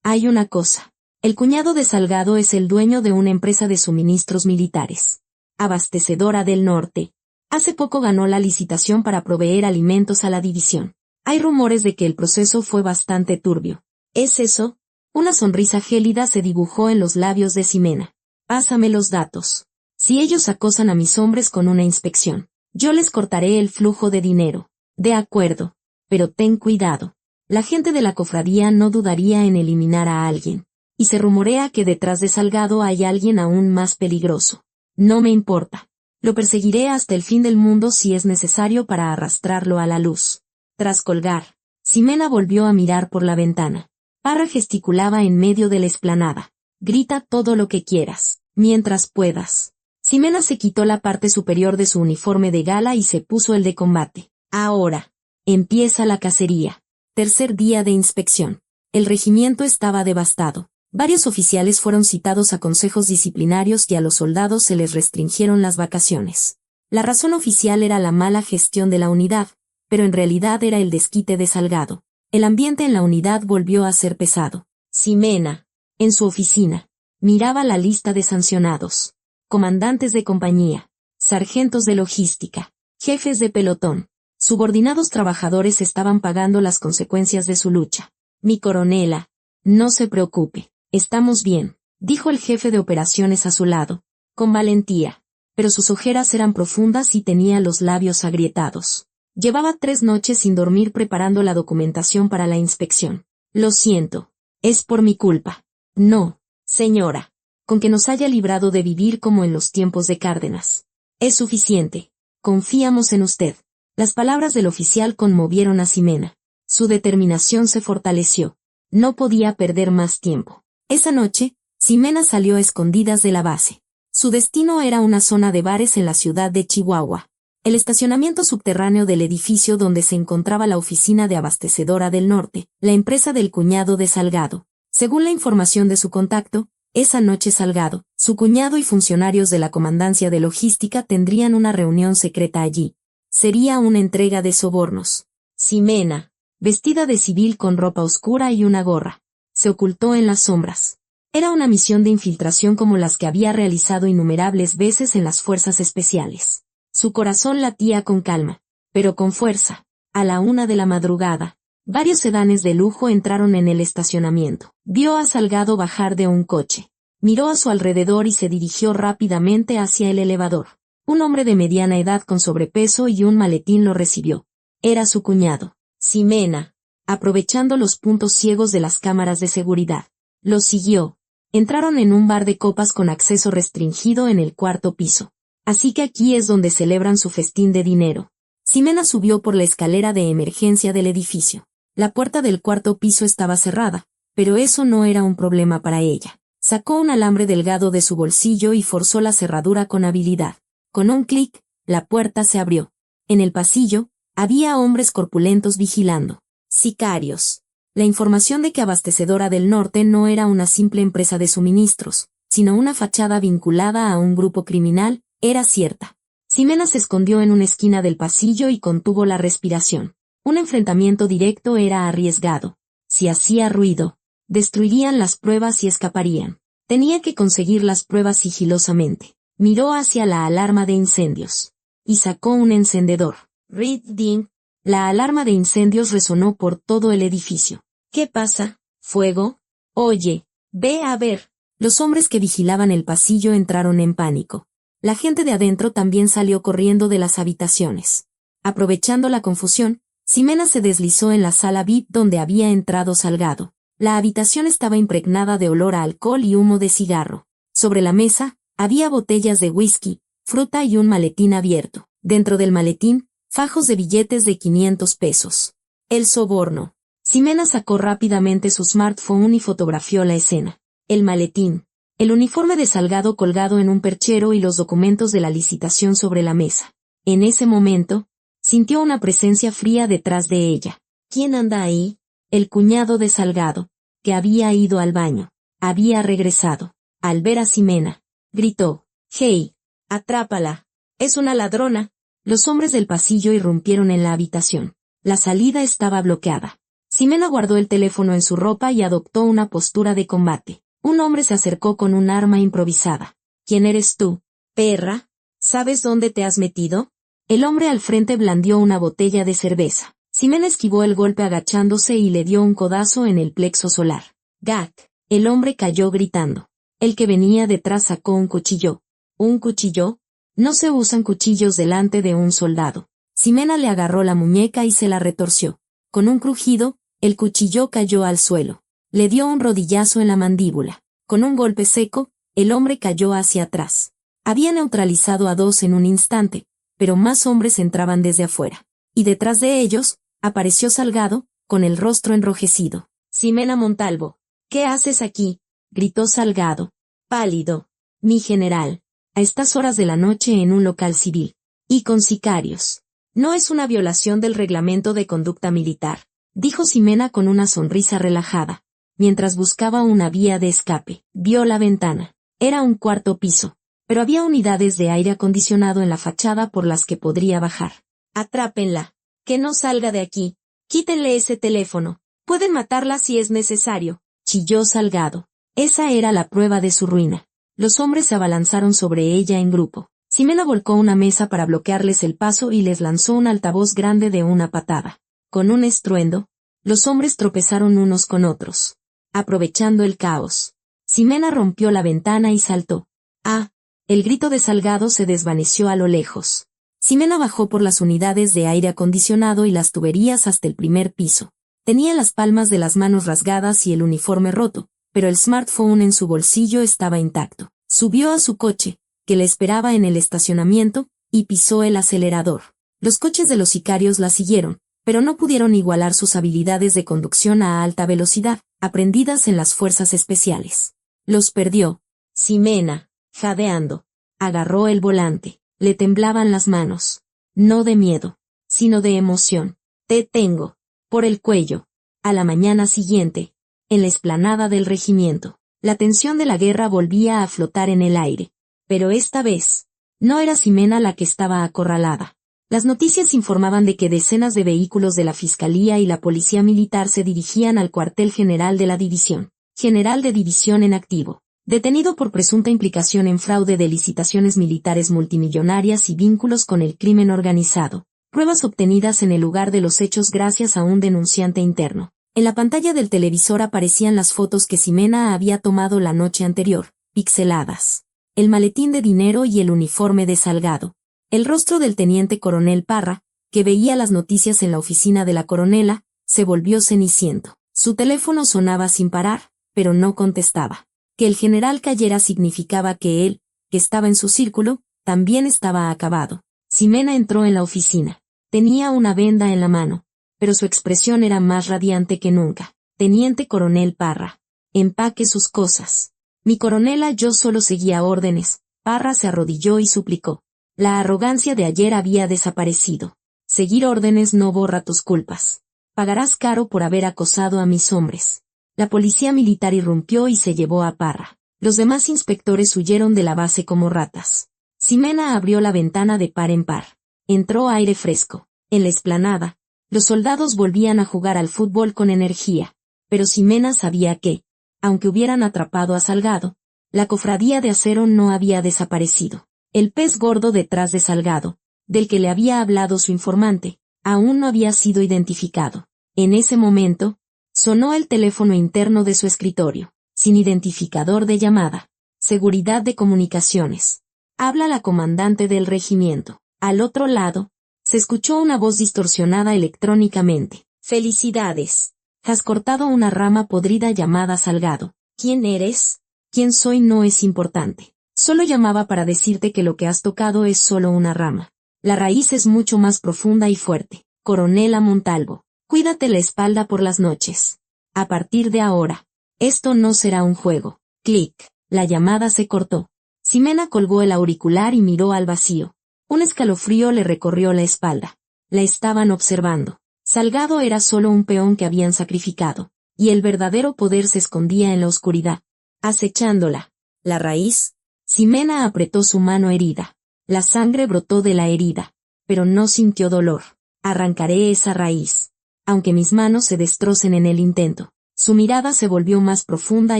Hay una cosa. El cuñado de Salgado es el dueño de una empresa de suministros militares. Abastecedora del Norte. Hace poco ganó la licitación para proveer alimentos a la división. Hay rumores de que el proceso fue bastante turbio. ¿Es eso? Una sonrisa gélida se dibujó en los labios de Ximena. Pásame los datos. Si ellos acosan a mis hombres con una inspección, yo les cortaré el flujo de dinero. De acuerdo. Pero ten cuidado. La gente de la cofradía no dudaría en eliminar a alguien. Y se rumorea que detrás de Salgado hay alguien aún más peligroso. No me importa. Lo perseguiré hasta el fin del mundo si es necesario para arrastrarlo a la luz. Tras colgar, Ximena volvió a mirar por la ventana. Parra gesticulaba en medio de la explanada. Grita todo lo que quieras, mientras puedas. Ximena se quitó la parte superior de su uniforme de gala y se puso el de combate. Ahora, empieza la cacería. Tercer día de inspección. El regimiento estaba devastado. Varios oficiales fueron citados a consejos disciplinarios y a los soldados se les restringieron las vacaciones. La razón oficial era la mala gestión de la unidad, pero en realidad era el desquite de Salgado. El ambiente en la unidad volvió a ser pesado. Ximena, en su oficina, miraba la lista de sancionados. Comandantes de compañía, sargentos de logística, jefes de pelotón, subordinados trabajadores estaban pagando las consecuencias de su lucha. Mi coronela, no se preocupe. Estamos bien, dijo el jefe de operaciones a su lado, con valentía, pero sus ojeras eran profundas y tenía los labios agrietados. Llevaba 3 noches sin dormir preparando la documentación para la inspección. Lo siento, es por mi culpa. No, señora, con que nos haya librado de vivir como en los tiempos de Cárdenas. Es suficiente, confiamos en usted. Las palabras del oficial conmovieron a Ximena. Su determinación se fortaleció. No podía perder más tiempo. Esa noche, Ximena salió a escondidas de la base. Su destino era una zona de bares en la ciudad de Chihuahua. El estacionamiento subterráneo del edificio donde se encontraba la oficina de Abastecedora del Norte, la empresa del cuñado de Salgado. Según la información de su contacto, esa noche Salgado, su cuñado y funcionarios de la Comandancia de Logística tendrían una reunión secreta allí. Sería una entrega de sobornos. Ximena, vestida de civil con ropa oscura y una gorra, se ocultó en las sombras. Era una misión de infiltración como las que había realizado innumerables veces en las fuerzas especiales. Su corazón latía con calma, pero con fuerza. A la 1 de la madrugada, varios sedanes de lujo entraron en el estacionamiento. Vio a Salgado bajar de un coche. Miró a su alrededor y se dirigió rápidamente hacia el elevador. Un hombre de mediana edad con sobrepeso y un maletín lo recibió. Era su cuñado, Ximena, aprovechando los puntos ciegos de las cámaras de seguridad. Lo siguió. Entraron en un bar de copas con acceso restringido en el 4º piso. Así que aquí es donde celebran su festín de dinero. Ximena subió por la escalera de emergencia del edificio. La puerta del 4º piso estaba cerrada, pero eso no era un problema para ella. Sacó un alambre delgado de su bolsillo y forzó la cerradura con habilidad. Con un clic, la puerta se abrió. En el pasillo, había hombres corpulentos vigilando. Sicarios. La información de que Abastecedora del Norte no era una simple empresa de suministros, sino una fachada vinculada a un grupo criminal, era cierta. Ximena se escondió en una esquina del pasillo y contuvo la respiración. Un enfrentamiento directo era arriesgado. Si hacía ruido, destruirían las pruebas y escaparían. Tenía que conseguir las pruebas sigilosamente. Miró hacia la alarma de incendios. Y sacó un encendedor. Ring. La alarma de incendios resonó por todo el edificio. ¿Qué pasa? ¿Fuego? Oye, ve a ver. Los hombres que vigilaban el pasillo entraron en pánico. La gente de adentro también salió corriendo de las habitaciones. Aprovechando la confusión, Ximena se deslizó en la sala VIP donde había entrado Salgado. La habitación estaba impregnada de olor a alcohol y humo de cigarro. Sobre la mesa, había botellas de whisky, fruta y un maletín abierto. Dentro del maletín, fajos de billetes de 500 pesos. El soborno. Ximena sacó rápidamente su smartphone y fotografió la escena. El maletín, el uniforme de Salgado colgado en un perchero y los documentos de la licitación sobre la mesa. En ese momento, sintió una presencia fría detrás de ella. ¿Quién anda ahí? El cuñado de Salgado, que había ido al baño. Había regresado. Al ver a Ximena, gritó: «¡Hey! ¡Atrápala! ¡Es una ladrona!». Los hombres del pasillo irrumpieron en la habitación. La salida estaba bloqueada. Ximena guardó el teléfono en su ropa y adoptó una postura de combate. Un hombre se acercó con un arma improvisada. «¿Quién eres tú, perra? ¿Sabes dónde te has metido?». El hombre al frente blandió una botella de cerveza. Ximena esquivó el golpe agachándose y le dio un codazo en el plexo solar. «Gat». El hombre cayó gritando. El que venía detrás sacó un cuchillo. ¿Un cuchillo? No se usan cuchillos delante de un soldado. Ximena le agarró la muñeca y se la retorció. Con un crujido, el cuchillo cayó al suelo. Le dio un rodillazo en la mandíbula. Con un golpe seco, el hombre cayó hacia atrás. Había neutralizado a 2 en un instante, pero más hombres entraban desde afuera. Y detrás de ellos, apareció Salgado, con el rostro enrojecido. «Ximena Montalvo, ¿qué haces aquí?», gritó Salgado, pálido. «Mi general, a estas horas de la noche en un local civil. Y con sicarios. No es una violación del reglamento de conducta militar», dijo Ximena con una sonrisa relajada, mientras buscaba una vía de escape. Vio la ventana. Era un 4º piso, pero había unidades de aire acondicionado en la fachada por las que podría bajar. «Atrápenla. Que no salga de aquí. Quítenle ese teléfono. Pueden matarla si es necesario», chilló Salgado. Esa era la prueba de su ruina. Los hombres se abalanzaron sobre ella en grupo. Ximena volcó una mesa para bloquearles el paso y les lanzó un altavoz grande de una patada. Con un estruendo, los hombres tropezaron unos con otros. Aprovechando el caos, Ximena rompió la ventana y saltó. «¡Ah!». El grito de Salgado se desvaneció a lo lejos. Ximena bajó por las unidades de aire acondicionado y las tuberías hasta el 1er piso. Tenía las palmas de las manos rasgadas y el uniforme roto, pero el smartphone en su bolsillo estaba intacto. Subió a su coche, que le esperaba en el estacionamiento, y pisó el acelerador. Los coches de los sicarios la siguieron, pero no pudieron igualar sus habilidades de conducción a alta velocidad, aprendidas en las fuerzas especiales. Los perdió. Ximena, jadeando, agarró el volante. Le temblaban las manos. No de miedo, sino de emoción. «Te tengo». Por el cuello. A la mañana siguiente, en la explanada del regimiento, la tensión de la guerra volvía a flotar en el aire. Pero esta vez, no era Ximena la que estaba acorralada. Las noticias informaban de que decenas de vehículos de la Fiscalía y la Policía Militar se dirigían al cuartel general de la División, general de división en activo, detenido por presunta implicación en fraude de licitaciones militares multimillonarias y vínculos con el crimen organizado. Pruebas obtenidas en el lugar de los hechos gracias a un denunciante interno. En la pantalla del televisor aparecían las fotos que Ximena había tomado la noche anterior, pixeladas. El maletín de dinero y el uniforme de Salgado. El rostro del teniente coronel Parra, que veía las noticias en la oficina de la coronela, se volvió ceniciento. Su teléfono sonaba sin parar, pero no contestaba. Que el general cayera significaba que él, que estaba en su círculo, también estaba acabado. Ximena entró en la oficina. Tenía una venda en la mano, pero su expresión era más radiante que nunca. Teniente coronel Parra, empaque sus cosas. Mi coronela, yo solo seguía órdenes. Parra se arrodilló y suplicó. La arrogancia de ayer había desaparecido. Seguir órdenes no borra tus culpas. Pagarás caro por haber acosado a mis hombres. La policía militar irrumpió y se llevó a Parra. Los demás inspectores huyeron de la base como ratas. Ximena abrió la ventana de par en par. Entró aire fresco. En la explanada, los soldados volvían a jugar al fútbol con energía, pero Ximena sabía que, aunque hubieran atrapado a Salgado, la cofradía de acero no había desaparecido. El pez gordo detrás de Salgado, del que le había hablado su informante, aún no había sido identificado. En ese momento, sonó el teléfono interno de su escritorio, sin identificador de llamada. Seguridad de comunicaciones. Habla la comandante del regimiento. Al otro lado, se escuchó una voz distorsionada electrónicamente. Felicidades. Has cortado una rama podrida llamada Salgado. ¿Quién eres? ¿Quién soy? No es importante. Solo llamaba para decirte que lo que has tocado es solo una rama. La raíz es mucho más profunda y fuerte. Coronela Montalvo, cuídate la espalda por las noches. A partir de ahora, esto no será un juego. Clic. La llamada se cortó. Ximena colgó el auricular y miró al vacío. Un escalofrío le recorrió la espalda. La estaban observando. Salgado era solo un peón que habían sacrificado, y el verdadero poder se escondía en la oscuridad, acechándola. La raíz. Ximena apretó su mano herida. La sangre brotó de la herida, pero no sintió dolor. Arrancaré esa raíz, aunque mis manos se destrocen en el intento. Su mirada se volvió más profunda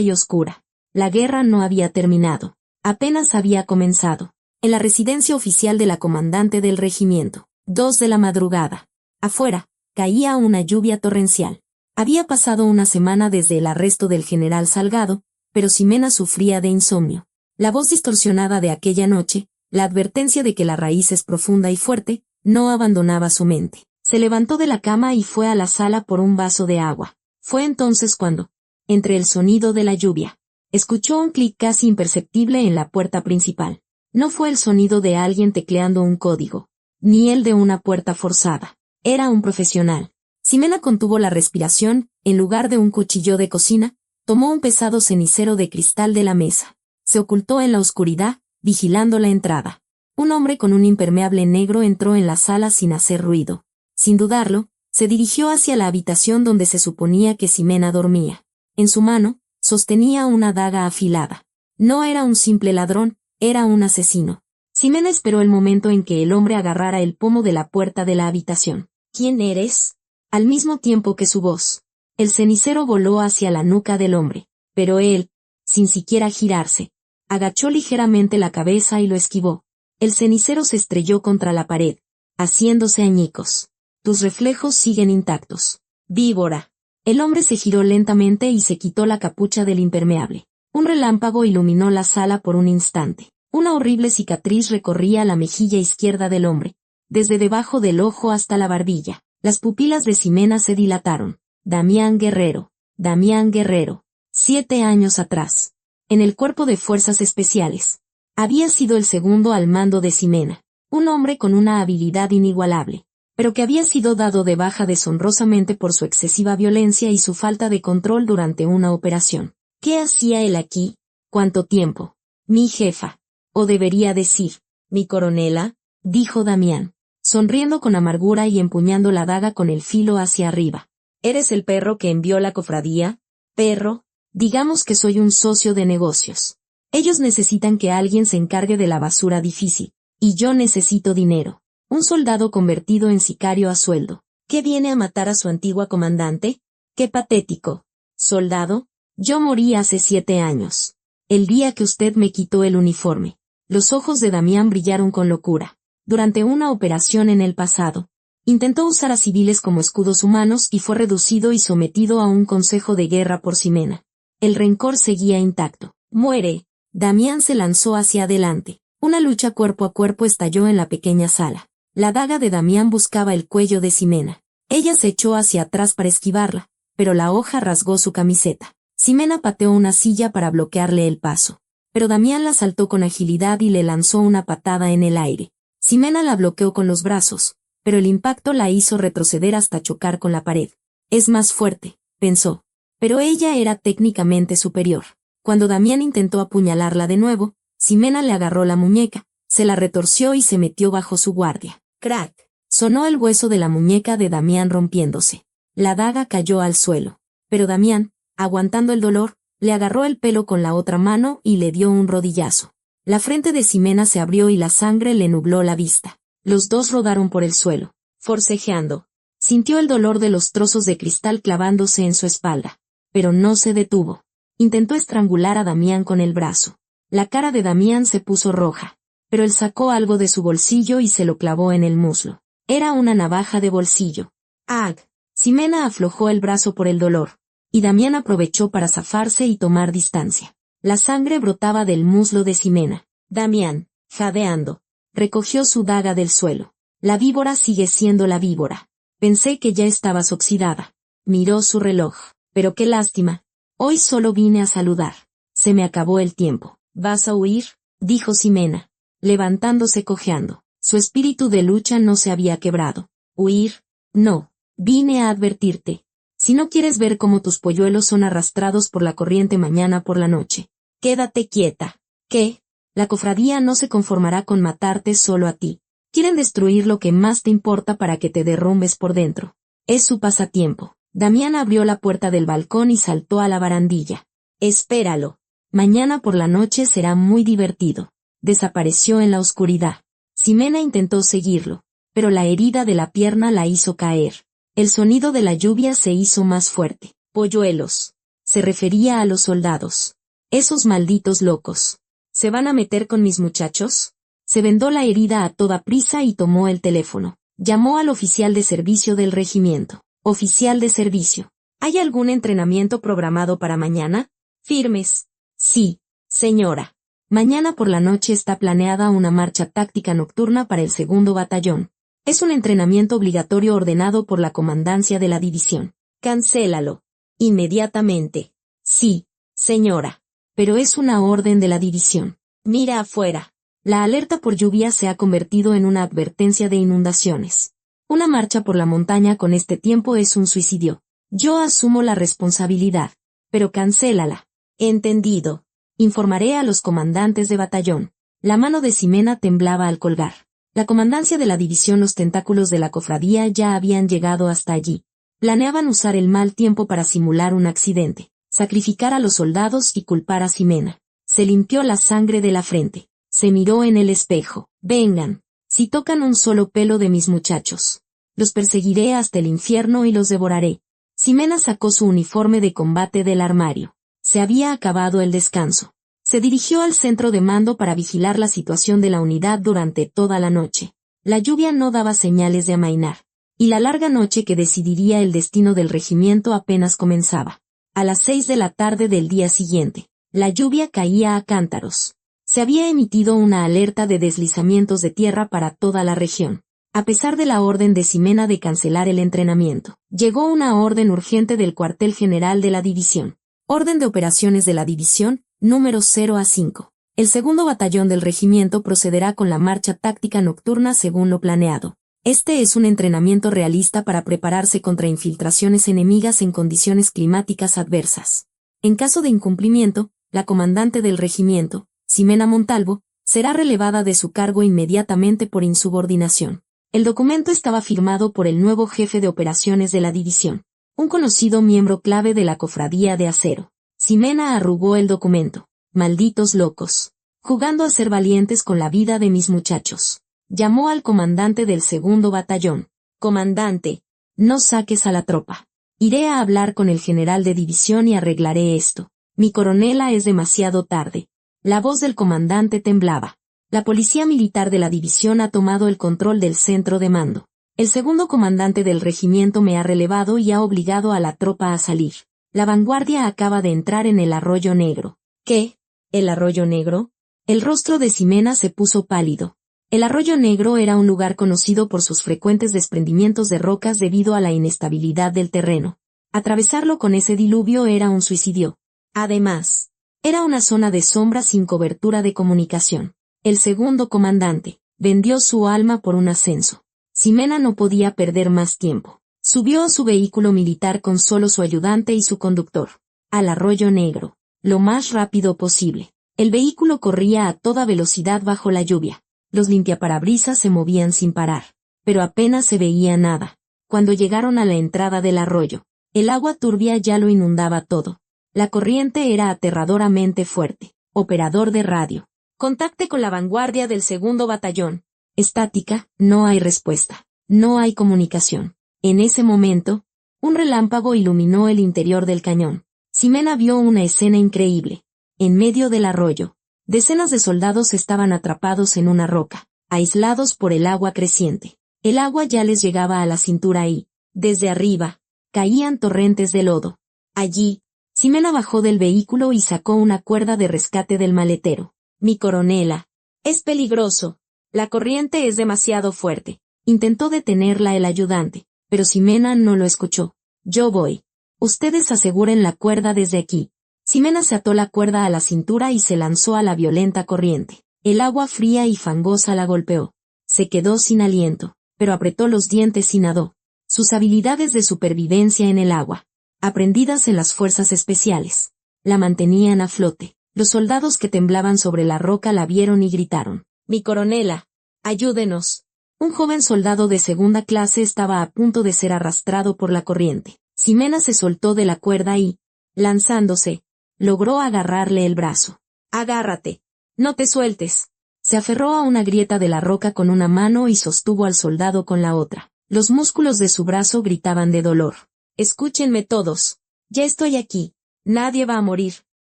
y oscura. La guerra no había terminado. Apenas había comenzado. En la residencia oficial de la comandante del regimiento. 2 de la madrugada. Afuera, caía una lluvia torrencial. Había pasado una semana desde el arresto del general Salgado, pero Ximena sufría de insomnio. La voz distorsionada de aquella noche, la advertencia de que la raíz es profunda y fuerte, no abandonaba su mente. Se levantó de la cama y fue a la sala por un vaso de agua. Fue entonces cuando, entre el sonido de la lluvia, escuchó un clic casi imperceptible en la puerta principal. No fue el sonido de alguien tecleando un código, ni el de una puerta forzada. Era un profesional. Ximena contuvo la respiración, en lugar de un cuchillo de cocina, tomó un pesado cenicero de cristal de la mesa. Se ocultó en la oscuridad, vigilando la entrada. Un hombre con un impermeable negro entró en la sala sin hacer ruido. Sin dudarlo, se dirigió hacia la habitación donde se suponía que Ximena dormía. En su mano, sostenía una daga afilada. No era un simple ladrón, era un asesino. Ximena esperó el momento en que el hombre agarrara el pomo de la puerta de la habitación. ¿Quién eres? Al mismo tiempo que su voz. El cenicero voló hacia la nuca del hombre, pero él, sin siquiera girarse, agachó ligeramente la cabeza y lo esquivó. El cenicero se estrelló contra la pared, haciéndose añicos. Tus reflejos siguen intactos. Víbora. El hombre se giró lentamente y se quitó la capucha del impermeable. Un relámpago iluminó la sala por un instante. Una horrible cicatriz recorría la mejilla izquierda del hombre, desde debajo del ojo hasta la barbilla. Las pupilas de Ximena se dilataron. Damián Guerrero. Damián Guerrero. 7 años atrás. En el Cuerpo de Fuerzas Especiales. Había sido el segundo al mando de Ximena. Un hombre con una habilidad inigualable, pero que había sido dado de baja deshonrosamente por su excesiva violencia y su falta de control durante una operación. ¿Qué hacía él aquí? ¿Cuánto tiempo? Mi jefa. O debería decir, mi coronela, dijo Damián, sonriendo con amargura y empuñando la daga con el filo hacia arriba. ¿Eres el perro que envió la cofradía? Perro, digamos que soy un socio de negocios. Ellos necesitan que alguien se encargue de la basura difícil, y yo necesito dinero. Un soldado convertido en sicario a sueldo. ¿Qué viene a matar a su antigua comandante? ¡Qué patético! Soldado, yo morí hace 7 años. El día que usted me quitó el uniforme. Los ojos de Damián brillaron con locura. Durante una operación en el pasado, intentó usar a civiles como escudos humanos y fue reducido y sometido a un consejo de guerra por Ximena. El rencor seguía intacto. ¡Muere! Damián se lanzó hacia adelante. Una lucha cuerpo a cuerpo estalló en la pequeña sala. La daga de Damián buscaba el cuello de Ximena. Ella se echó hacia atrás para esquivarla, pero la hoja rasgó su camiseta. Ximena pateó una silla para bloquearle el paso. Pero Damián la saltó con agilidad y le lanzó una patada en el aire. Ximena la bloqueó con los brazos, pero el impacto la hizo retroceder hasta chocar con la pared. Es más fuerte, pensó. Pero ella era técnicamente superior. Cuando Damián intentó apuñalarla de nuevo, Ximena le agarró la muñeca, se la retorció y se metió bajo su guardia. ¡Crack! Sonó el hueso de la muñeca de Damián rompiéndose. La daga cayó al suelo. Pero Damián, aguantando el dolor, le agarró el pelo con la otra mano y le dio un rodillazo. La frente de Ximena se abrió y la sangre le nubló la vista. Los dos rodaron por el suelo, forcejeando. Sintió el dolor de los trozos de cristal clavándose en su espalda. Pero no se detuvo. Intentó estrangular a Damián con el brazo. La cara de Damián se puso roja, pero él sacó algo de su bolsillo y se lo clavó en el muslo. Era una navaja de bolsillo. ¡Ag! Ximena aflojó el brazo por el dolor, y Damián aprovechó para zafarse y tomar distancia. La sangre brotaba del muslo de Ximena. Damián, jadeando, recogió su daga del suelo. La víbora sigue siendo la víbora. Pensé que ya estabas oxidada. Miró su reloj. Pero qué lástima. Hoy solo vine a saludar. Se me acabó el tiempo. ¿Vas a huir?, dijo Ximena, levantándose cojeando. Su espíritu de lucha no se había quebrado. ¿Huir? No. Vine a advertirte. Si no quieres ver cómo tus polluelos son arrastrados por la corriente mañana por la noche, quédate quieta. ¿Qué? La cofradía no se conformará con matarte solo a ti. Quieren destruir lo que más te importa para que te derrumbes por dentro. Es su pasatiempo. Damián abrió la puerta del balcón y saltó a la barandilla. Espéralo. Mañana por la noche será muy divertido. Desapareció en la oscuridad. Ximena intentó seguirlo, pero la herida de la pierna la hizo caer. El sonido de la lluvia se hizo más fuerte. Polluelos. Se refería a los soldados. Esos malditos locos. ¿Se van a meter con mis muchachos? Se vendó la herida a toda prisa y tomó el teléfono. Llamó al oficial de servicio del regimiento. Oficial de servicio. ¿Hay algún entrenamiento programado para mañana? Firmes. Sí, señora. Mañana por la noche está planeada una marcha táctica nocturna para el 2º batallón. Es un entrenamiento obligatorio ordenado por la comandancia de la división. Cancélalo. Inmediatamente. Sí, señora. Pero es una orden de la división. Mira afuera. La alerta por lluvia se ha convertido en una advertencia de inundaciones. Una marcha por la montaña con este tiempo es un suicidio. Yo asumo la responsabilidad. Pero cancélala. Entendido. Informaré a los comandantes de batallón. La mano de Ximena temblaba al colgar. La comandancia de la división, los tentáculos de la cofradía ya habían llegado hasta allí. Planeaban usar el mal tiempo para simular un accidente, sacrificar a los soldados y culpar a Ximena. Se limpió la sangre de la frente. Se miró en el espejo. Vengan. Si tocan un solo pelo de mis muchachos, los perseguiré hasta el infierno y los devoraré. Ximena sacó su uniforme de combate del armario. Se había acabado el descanso. Se dirigió al centro de mando para vigilar la situación de la unidad durante toda la noche. La lluvia no daba señales de amainar, y la larga noche que decidiría el destino del regimiento apenas comenzaba. A las 6 de la tarde del día siguiente, la lluvia caía a cántaros. Se había emitido una alerta de deslizamientos de tierra para toda la región. A pesar de la orden de Ximena de cancelar el entrenamiento, llegó una orden urgente del cuartel general de la división. Orden de operaciones de la división, número 0 a 5. El 2º batallón del regimiento procederá con la marcha táctica nocturna según lo planeado. Este es un entrenamiento realista para prepararse contra infiltraciones enemigas en condiciones climáticas adversas. En caso de incumplimiento, la comandante del regimiento, Ximena Montalvo, será relevada de su cargo inmediatamente por insubordinación. El documento estaba firmado por el nuevo jefe de operaciones de la división, un conocido miembro clave de la Cofradía de Acero. Ximena arrugó el documento. Malditos locos. Jugando a ser valientes con la vida de mis muchachos. Llamó al comandante del segundo batallón. Comandante, no saques a la tropa. Iré a hablar con el general de división y arreglaré esto. Mi coronela, es demasiado tarde. La voz del comandante temblaba. La policía militar de la división ha tomado el control del centro de mando. El segundo comandante del regimiento me ha relevado y ha obligado a la tropa a salir. La vanguardia acaba de entrar en el Arroyo Negro. ¿Qué? ¿El Arroyo Negro? El rostro de Ximena se puso pálido. El Arroyo Negro era un lugar conocido por sus frecuentes desprendimientos de rocas debido a la inestabilidad del terreno. Atravesarlo con ese diluvio era un suicidio. Además, era una zona de sombra sin cobertura de comunicación. El segundo comandante vendió su alma por un ascenso. Ximena no podía perder más tiempo. Subió a su vehículo militar con solo su ayudante y su conductor. Al Arroyo Negro. Lo más rápido posible. El vehículo corría a toda velocidad bajo la lluvia. Los limpiaparabrisas se movían sin parar. Pero apenas se veía nada. Cuando llegaron a la entrada del arroyo, el agua turbia ya lo inundaba todo. La corriente era aterradoramente fuerte. Operador de radio. Contacte con la vanguardia del segundo batallón. Estática, no hay respuesta. No hay comunicación. En ese momento, un relámpago iluminó el interior del cañón. Ximena vio una escena increíble. En medio del arroyo, decenas de soldados estaban atrapados en una roca, aislados por el agua creciente. El agua ya les llegaba a la cintura y, desde arriba, caían torrentes de lodo. Allí, Ximena bajó del vehículo y sacó una cuerda de rescate del maletero. Mi coronela. Es peligroso. La corriente es demasiado fuerte. Intentó detenerla el ayudante, pero Ximena no lo escuchó. Yo voy. Ustedes aseguren la cuerda desde aquí. Ximena se ató la cuerda a la cintura y se lanzó a la violenta corriente. El agua fría y fangosa la golpeó. Se quedó sin aliento, pero apretó los dientes y nadó. Sus habilidades de supervivencia en el agua, aprendidas en las fuerzas especiales, la mantenían a flote. Los soldados que temblaban sobre la roca la vieron y gritaron. Mi coronela, ayúdenos. Un joven soldado de segunda clase estaba a punto de ser arrastrado por la corriente. Ximena se soltó de la cuerda y, lanzándose, logró agarrarle el brazo. Agárrate. No te sueltes. Se aferró a una grieta de la roca con una mano y sostuvo al soldado con la otra. Los músculos de su brazo gritaban de dolor. Escúchenme todos. Ya estoy aquí. Nadie va a morir.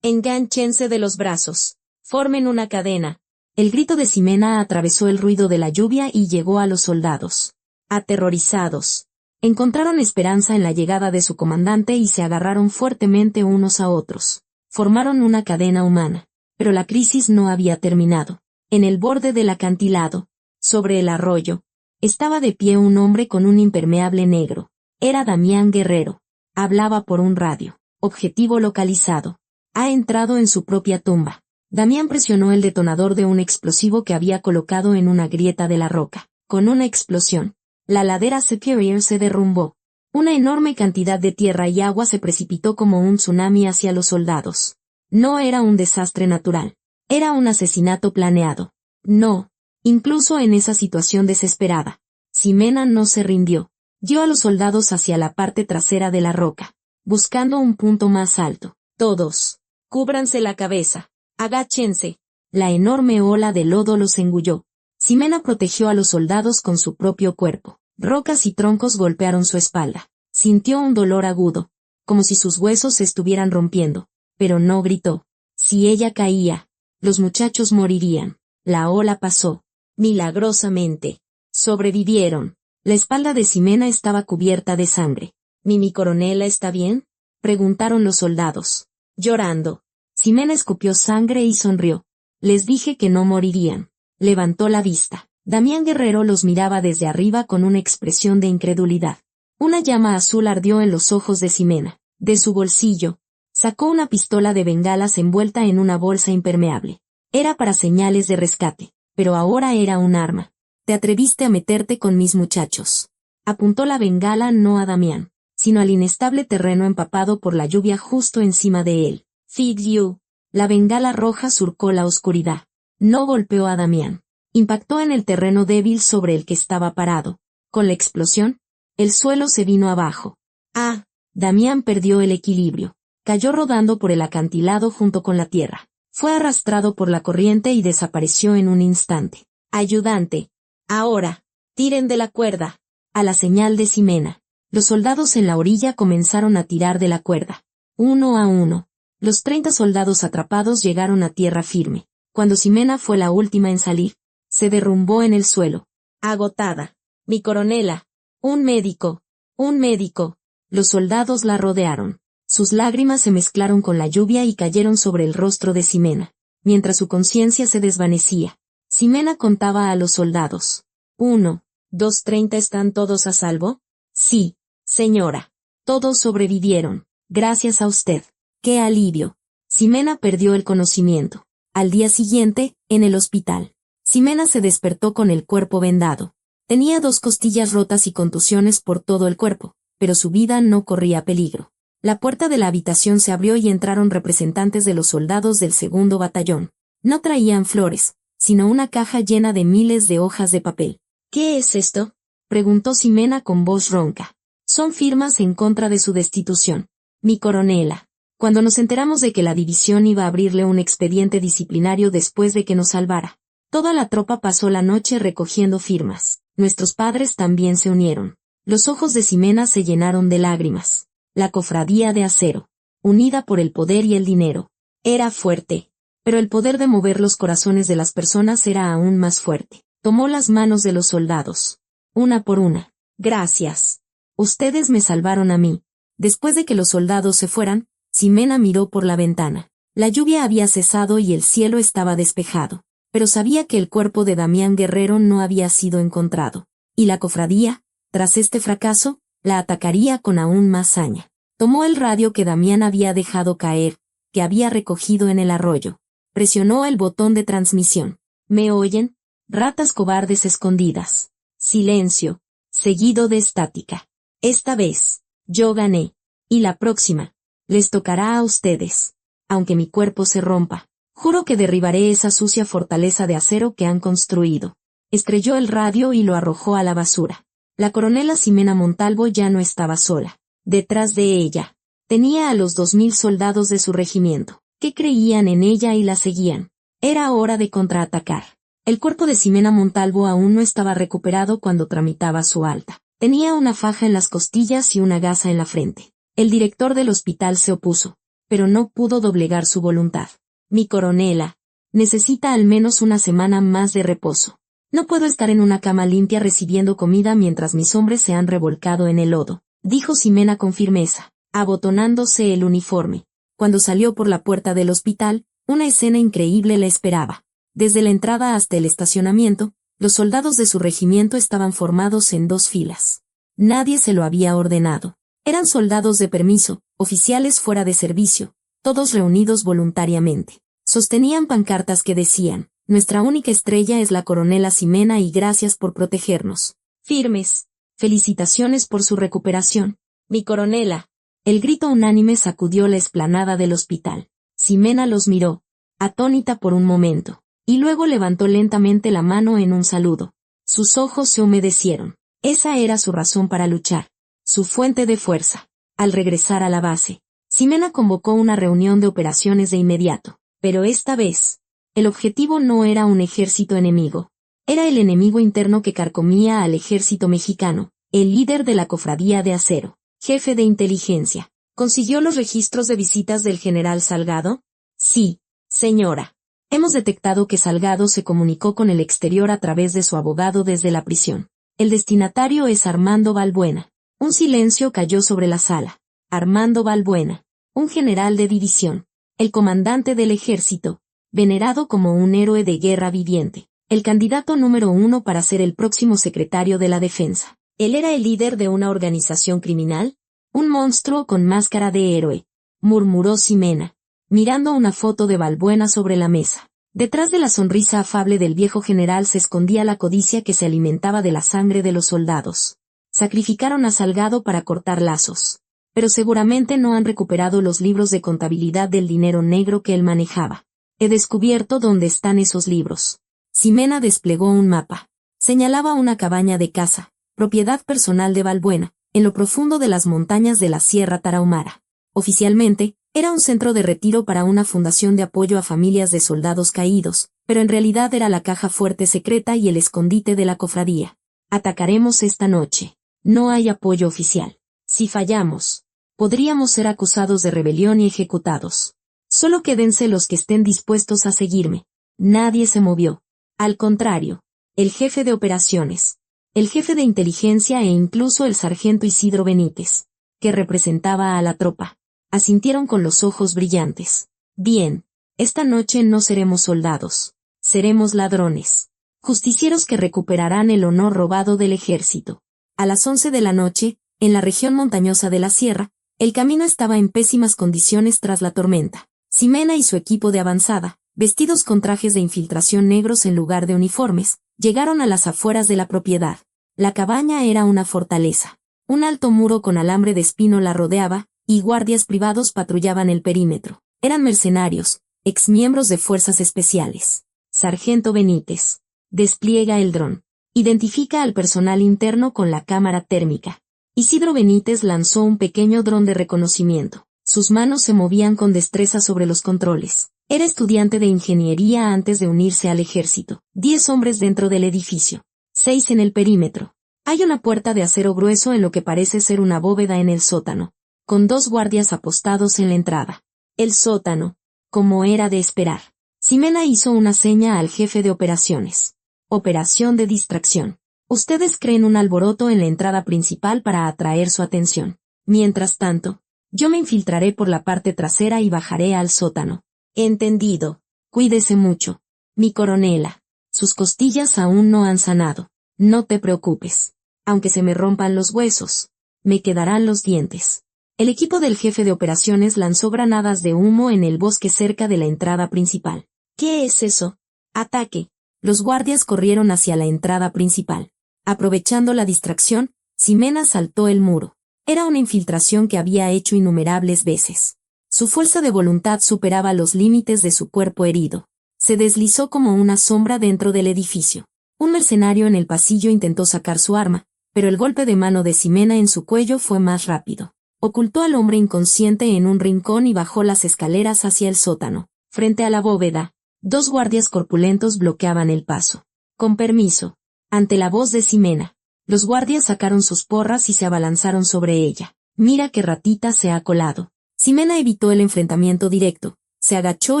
Engánchense de los brazos. Formen una cadena. El grito de Ximena atravesó el ruido de la lluvia y llegó a los soldados. Aterrorizados. Encontraron esperanza en la llegada de su comandante y se agarraron fuertemente unos a otros. Formaron una cadena humana. Pero la crisis no había terminado. En el borde del acantilado, sobre el arroyo, estaba de pie un hombre con un impermeable negro. Era Damián Guerrero. Hablaba por un radio. Objetivo localizado. Ha entrado en su propia tumba. Damián presionó el detonador de un explosivo que había colocado en una grieta de la roca. Con una explosión, la ladera Superior se derrumbó. Una enorme cantidad de tierra y agua se precipitó como un tsunami hacia los soldados. No era un desastre natural. Era un asesinato planeado. No. Incluso en esa situación desesperada, Ximena no se rindió. Dio a los soldados hacia la parte trasera de la roca, buscando un punto más alto. Todos. Cúbranse la cabeza. Agáchense. La enorme ola de lodo los engulló. Ximena protegió a los soldados con su propio cuerpo. Rocas y troncos golpearon su espalda. Sintió un dolor agudo, como si sus huesos se estuvieran rompiendo, pero no gritó. Si ella caía, los muchachos morirían. La ola pasó. Milagrosamente. Sobrevivieron. La espalda de Ximena estaba cubierta de sangre. ¿Mi coronela está bien?, preguntaron los soldados. Llorando. Ximena escupió sangre y sonrió. Les dije que no morirían. Levantó la vista. Damián Guerrero los miraba desde arriba con una expresión de incredulidad. Una llama azul ardió en los ojos de Ximena. De su bolsillo, sacó una pistola de bengalas envuelta en una bolsa impermeable. Era para señales de rescate, pero ahora era un arma. Te atreviste a meterte con mis muchachos. Apuntó la bengala no a Damián, sino al inestable terreno empapado por la lluvia justo encima de él. Feed you. La bengala roja surcó la oscuridad. No golpeó a Damián. Impactó en el terreno débil sobre el que estaba parado. Con la explosión, el suelo se vino abajo. Ah, Damián perdió el equilibrio. Cayó rodando por el acantilado junto con la tierra. Fue arrastrado por la corriente y desapareció en un instante. Ayudante. Ahora, tiren de la cuerda. A la señal de Ximena, los soldados en la orilla comenzaron a tirar de la cuerda. Uno a uno. Los 30 soldados atrapados llegaron a tierra firme. Cuando Ximena fue la última en salir, se derrumbó en el suelo. Agotada. Mi coronela. Un médico. Un médico. Los soldados la rodearon. Sus lágrimas se mezclaron con la lluvia y cayeron sobre el rostro de Ximena, mientras su conciencia se desvanecía. Ximena contaba a los soldados. 1, 2, 30. ¿Están todos a salvo? Sí, señora. Todos sobrevivieron. Gracias a usted. ¡Qué alivio! Ximena perdió el conocimiento. Al día siguiente, en el hospital, Ximena se despertó con el cuerpo vendado. Tenía 2 costillas rotas y contusiones por todo el cuerpo, pero su vida no corría peligro. La puerta de la habitación se abrió y entraron representantes de los soldados del 2º batallón. No traían flores, sino una caja llena de miles de hojas de papel. ¿Qué es esto?, preguntó Ximena con voz ronca. Son firmas en contra de su destitución. Mi coronela. Cuando nos enteramos de que la división iba a abrirle un expediente disciplinario después de que nos salvara, toda la tropa pasó la noche recogiendo firmas. Nuestros padres también se unieron. Los ojos de Ximena se llenaron de lágrimas. La cofradía de acero, unida por el poder y el dinero, era fuerte, pero el poder de mover los corazones de las personas era aún más fuerte. Tomó las manos de los soldados, una por una. Gracias. Ustedes me salvaron a mí. Después de que los soldados se fueran, Ximena miró por la ventana. La lluvia había cesado y el cielo estaba despejado, pero sabía que el cuerpo de Damián Guerrero no había sido encontrado, y la cofradía, tras este fracaso, la atacaría con aún más saña. Tomó el radio que Damián había dejado caer, que había recogido en el arroyo. Presionó el botón de transmisión. ¿Me oyen? Ratas cobardes escondidas. Silencio, seguido de estática. Esta vez, yo gané. Y la próxima, les tocará a ustedes. Aunque mi cuerpo se rompa, juro que derribaré esa sucia fortaleza de acero que han construido. Estrelló el radio y lo arrojó a la basura. La coronela Ximena Montalvo ya no estaba sola. Detrás de ella, tenía a los 2000 soldados de su regimiento, que creían en ella y la seguían. Era hora de contraatacar. El cuerpo de Ximena Montalvo aún no estaba recuperado cuando tramitaba su alta. Tenía una faja en las costillas y una gasa en la frente. El director del hospital se opuso, pero no pudo doblegar su voluntad. Mi coronela, necesita al menos una semana más de reposo. No puedo estar en una cama limpia recibiendo comida mientras mis hombres se han revolcado en el lodo, dijo Ximena con firmeza, abotonándose el uniforme. Cuando salió por la puerta del hospital, una escena increíble la esperaba. Desde la entrada hasta el estacionamiento, los soldados de su regimiento estaban formados en 2 filas. Nadie se lo había ordenado. Eran soldados de permiso, oficiales fuera de servicio, todos reunidos voluntariamente. Sostenían pancartas que decían: nuestra única estrella es la coronela Ximena y gracias por protegernos. Firmes. Felicitaciones por su recuperación. Mi coronela. El grito unánime sacudió la explanada del hospital. Ximena los miró, atónita por un momento, y luego levantó lentamente la mano en un saludo. Sus ojos se humedecieron. Esa era su razón para luchar, su fuente de fuerza. Al regresar a la base, Ximena convocó una reunión de operaciones de inmediato, pero esta vez, el objetivo no era un ejército enemigo. Era el enemigo interno que carcomía al ejército mexicano, el líder de la cofradía de acero, jefe de inteligencia. ¿Consiguió los registros de visitas del general Salgado? Sí, señora. Hemos detectado que Salgado se comunicó con el exterior a través de su abogado desde la prisión. El destinatario es Armando Balbuena. Un silencio cayó sobre la sala. Armando Balbuena, un general de división, el comandante del ejército, venerado como un héroe de guerra viviente, el candidato número 1 para ser el próximo secretario de la defensa. ¿Él era el líder de una organización criminal? Un monstruo con máscara de héroe, murmuró Ximena, mirando una foto de Balbuena sobre la mesa. Detrás de la sonrisa afable del viejo general se escondía la codicia que se alimentaba de la sangre de los soldados. Sacrificaron a Salgado para cortar lazos, pero seguramente no han recuperado los libros de contabilidad del dinero negro que él manejaba. He descubierto dónde están esos libros. Ximena desplegó un mapa. Señalaba una cabaña de caza, propiedad personal de Balbuena, en lo profundo de las montañas de la Sierra Tarahumara. Oficialmente, era un centro de retiro para una fundación de apoyo a familias de soldados caídos, pero en realidad era la caja fuerte secreta y el escondite de la cofradía. Atacaremos esta noche. No hay apoyo oficial. Si fallamos, podríamos ser acusados de rebelión y ejecutados. Solo quédense los que estén dispuestos a seguirme. Nadie se movió. Al contrario, el jefe de operaciones, el jefe de inteligencia e incluso el sargento Isidro Benítez, que representaba a la tropa, asintieron con los ojos brillantes. Bien, esta noche no seremos soldados, seremos ladrones, justicieros que recuperarán el honor robado del ejército. A las 11 de la noche, en la región montañosa de la sierra, el camino estaba en pésimas condiciones tras la tormenta. Ximena y su equipo de avanzada, vestidos con trajes de infiltración negros en lugar de uniformes, llegaron a las afueras de la propiedad. La cabaña era una fortaleza. Un alto muro con alambre de espino la rodeaba, y guardias privados patrullaban el perímetro. Eran mercenarios, exmiembros de fuerzas especiales. Sargento Benítez. Despliega el dron. Identifica al personal interno con la cámara térmica. Isidro Benítez lanzó un pequeño dron de reconocimiento. Sus manos se movían con destreza sobre los controles. Era estudiante de ingeniería antes de unirse al ejército. 10 hombres dentro del edificio. 6 en el perímetro. Hay una puerta de acero grueso en lo que parece ser una bóveda en el sótano, con 2 guardias apostados en la entrada. El sótano, como era de esperar. Ximena hizo una seña al jefe de operaciones. Operación de distracción. Ustedes creen un alboroto en la entrada principal para atraer su atención. Mientras tanto, yo me infiltraré por la parte trasera y bajaré al sótano. Entendido. Cuídese mucho. Mi coronela. Sus costillas aún no han sanado. No te preocupes. Aunque se me rompan los huesos, me quedarán los dientes. El equipo del jefe de operaciones lanzó granadas de humo en el bosque cerca de la entrada principal. ¿Qué es eso? Ataque. Los guardias corrieron hacia la entrada principal. Aprovechando la distracción, Ximena saltó el muro. Era una infiltración que había hecho innumerables veces. Su fuerza de voluntad superaba los límites de su cuerpo herido. Se deslizó como una sombra dentro del edificio. Un mercenario en el pasillo intentó sacar su arma, pero el golpe de mano de Ximena en su cuello fue más rápido. Ocultó al hombre inconsciente en un rincón y bajó las escaleras hacia el sótano. Frente a la bóveda, 2 guardias corpulentos bloqueaban el paso. Con permiso. Ante la voz de Ximena, los guardias sacaron sus porras y se abalanzaron sobre ella. Mira qué ratita se ha colado. Ximena evitó el enfrentamiento directo, se agachó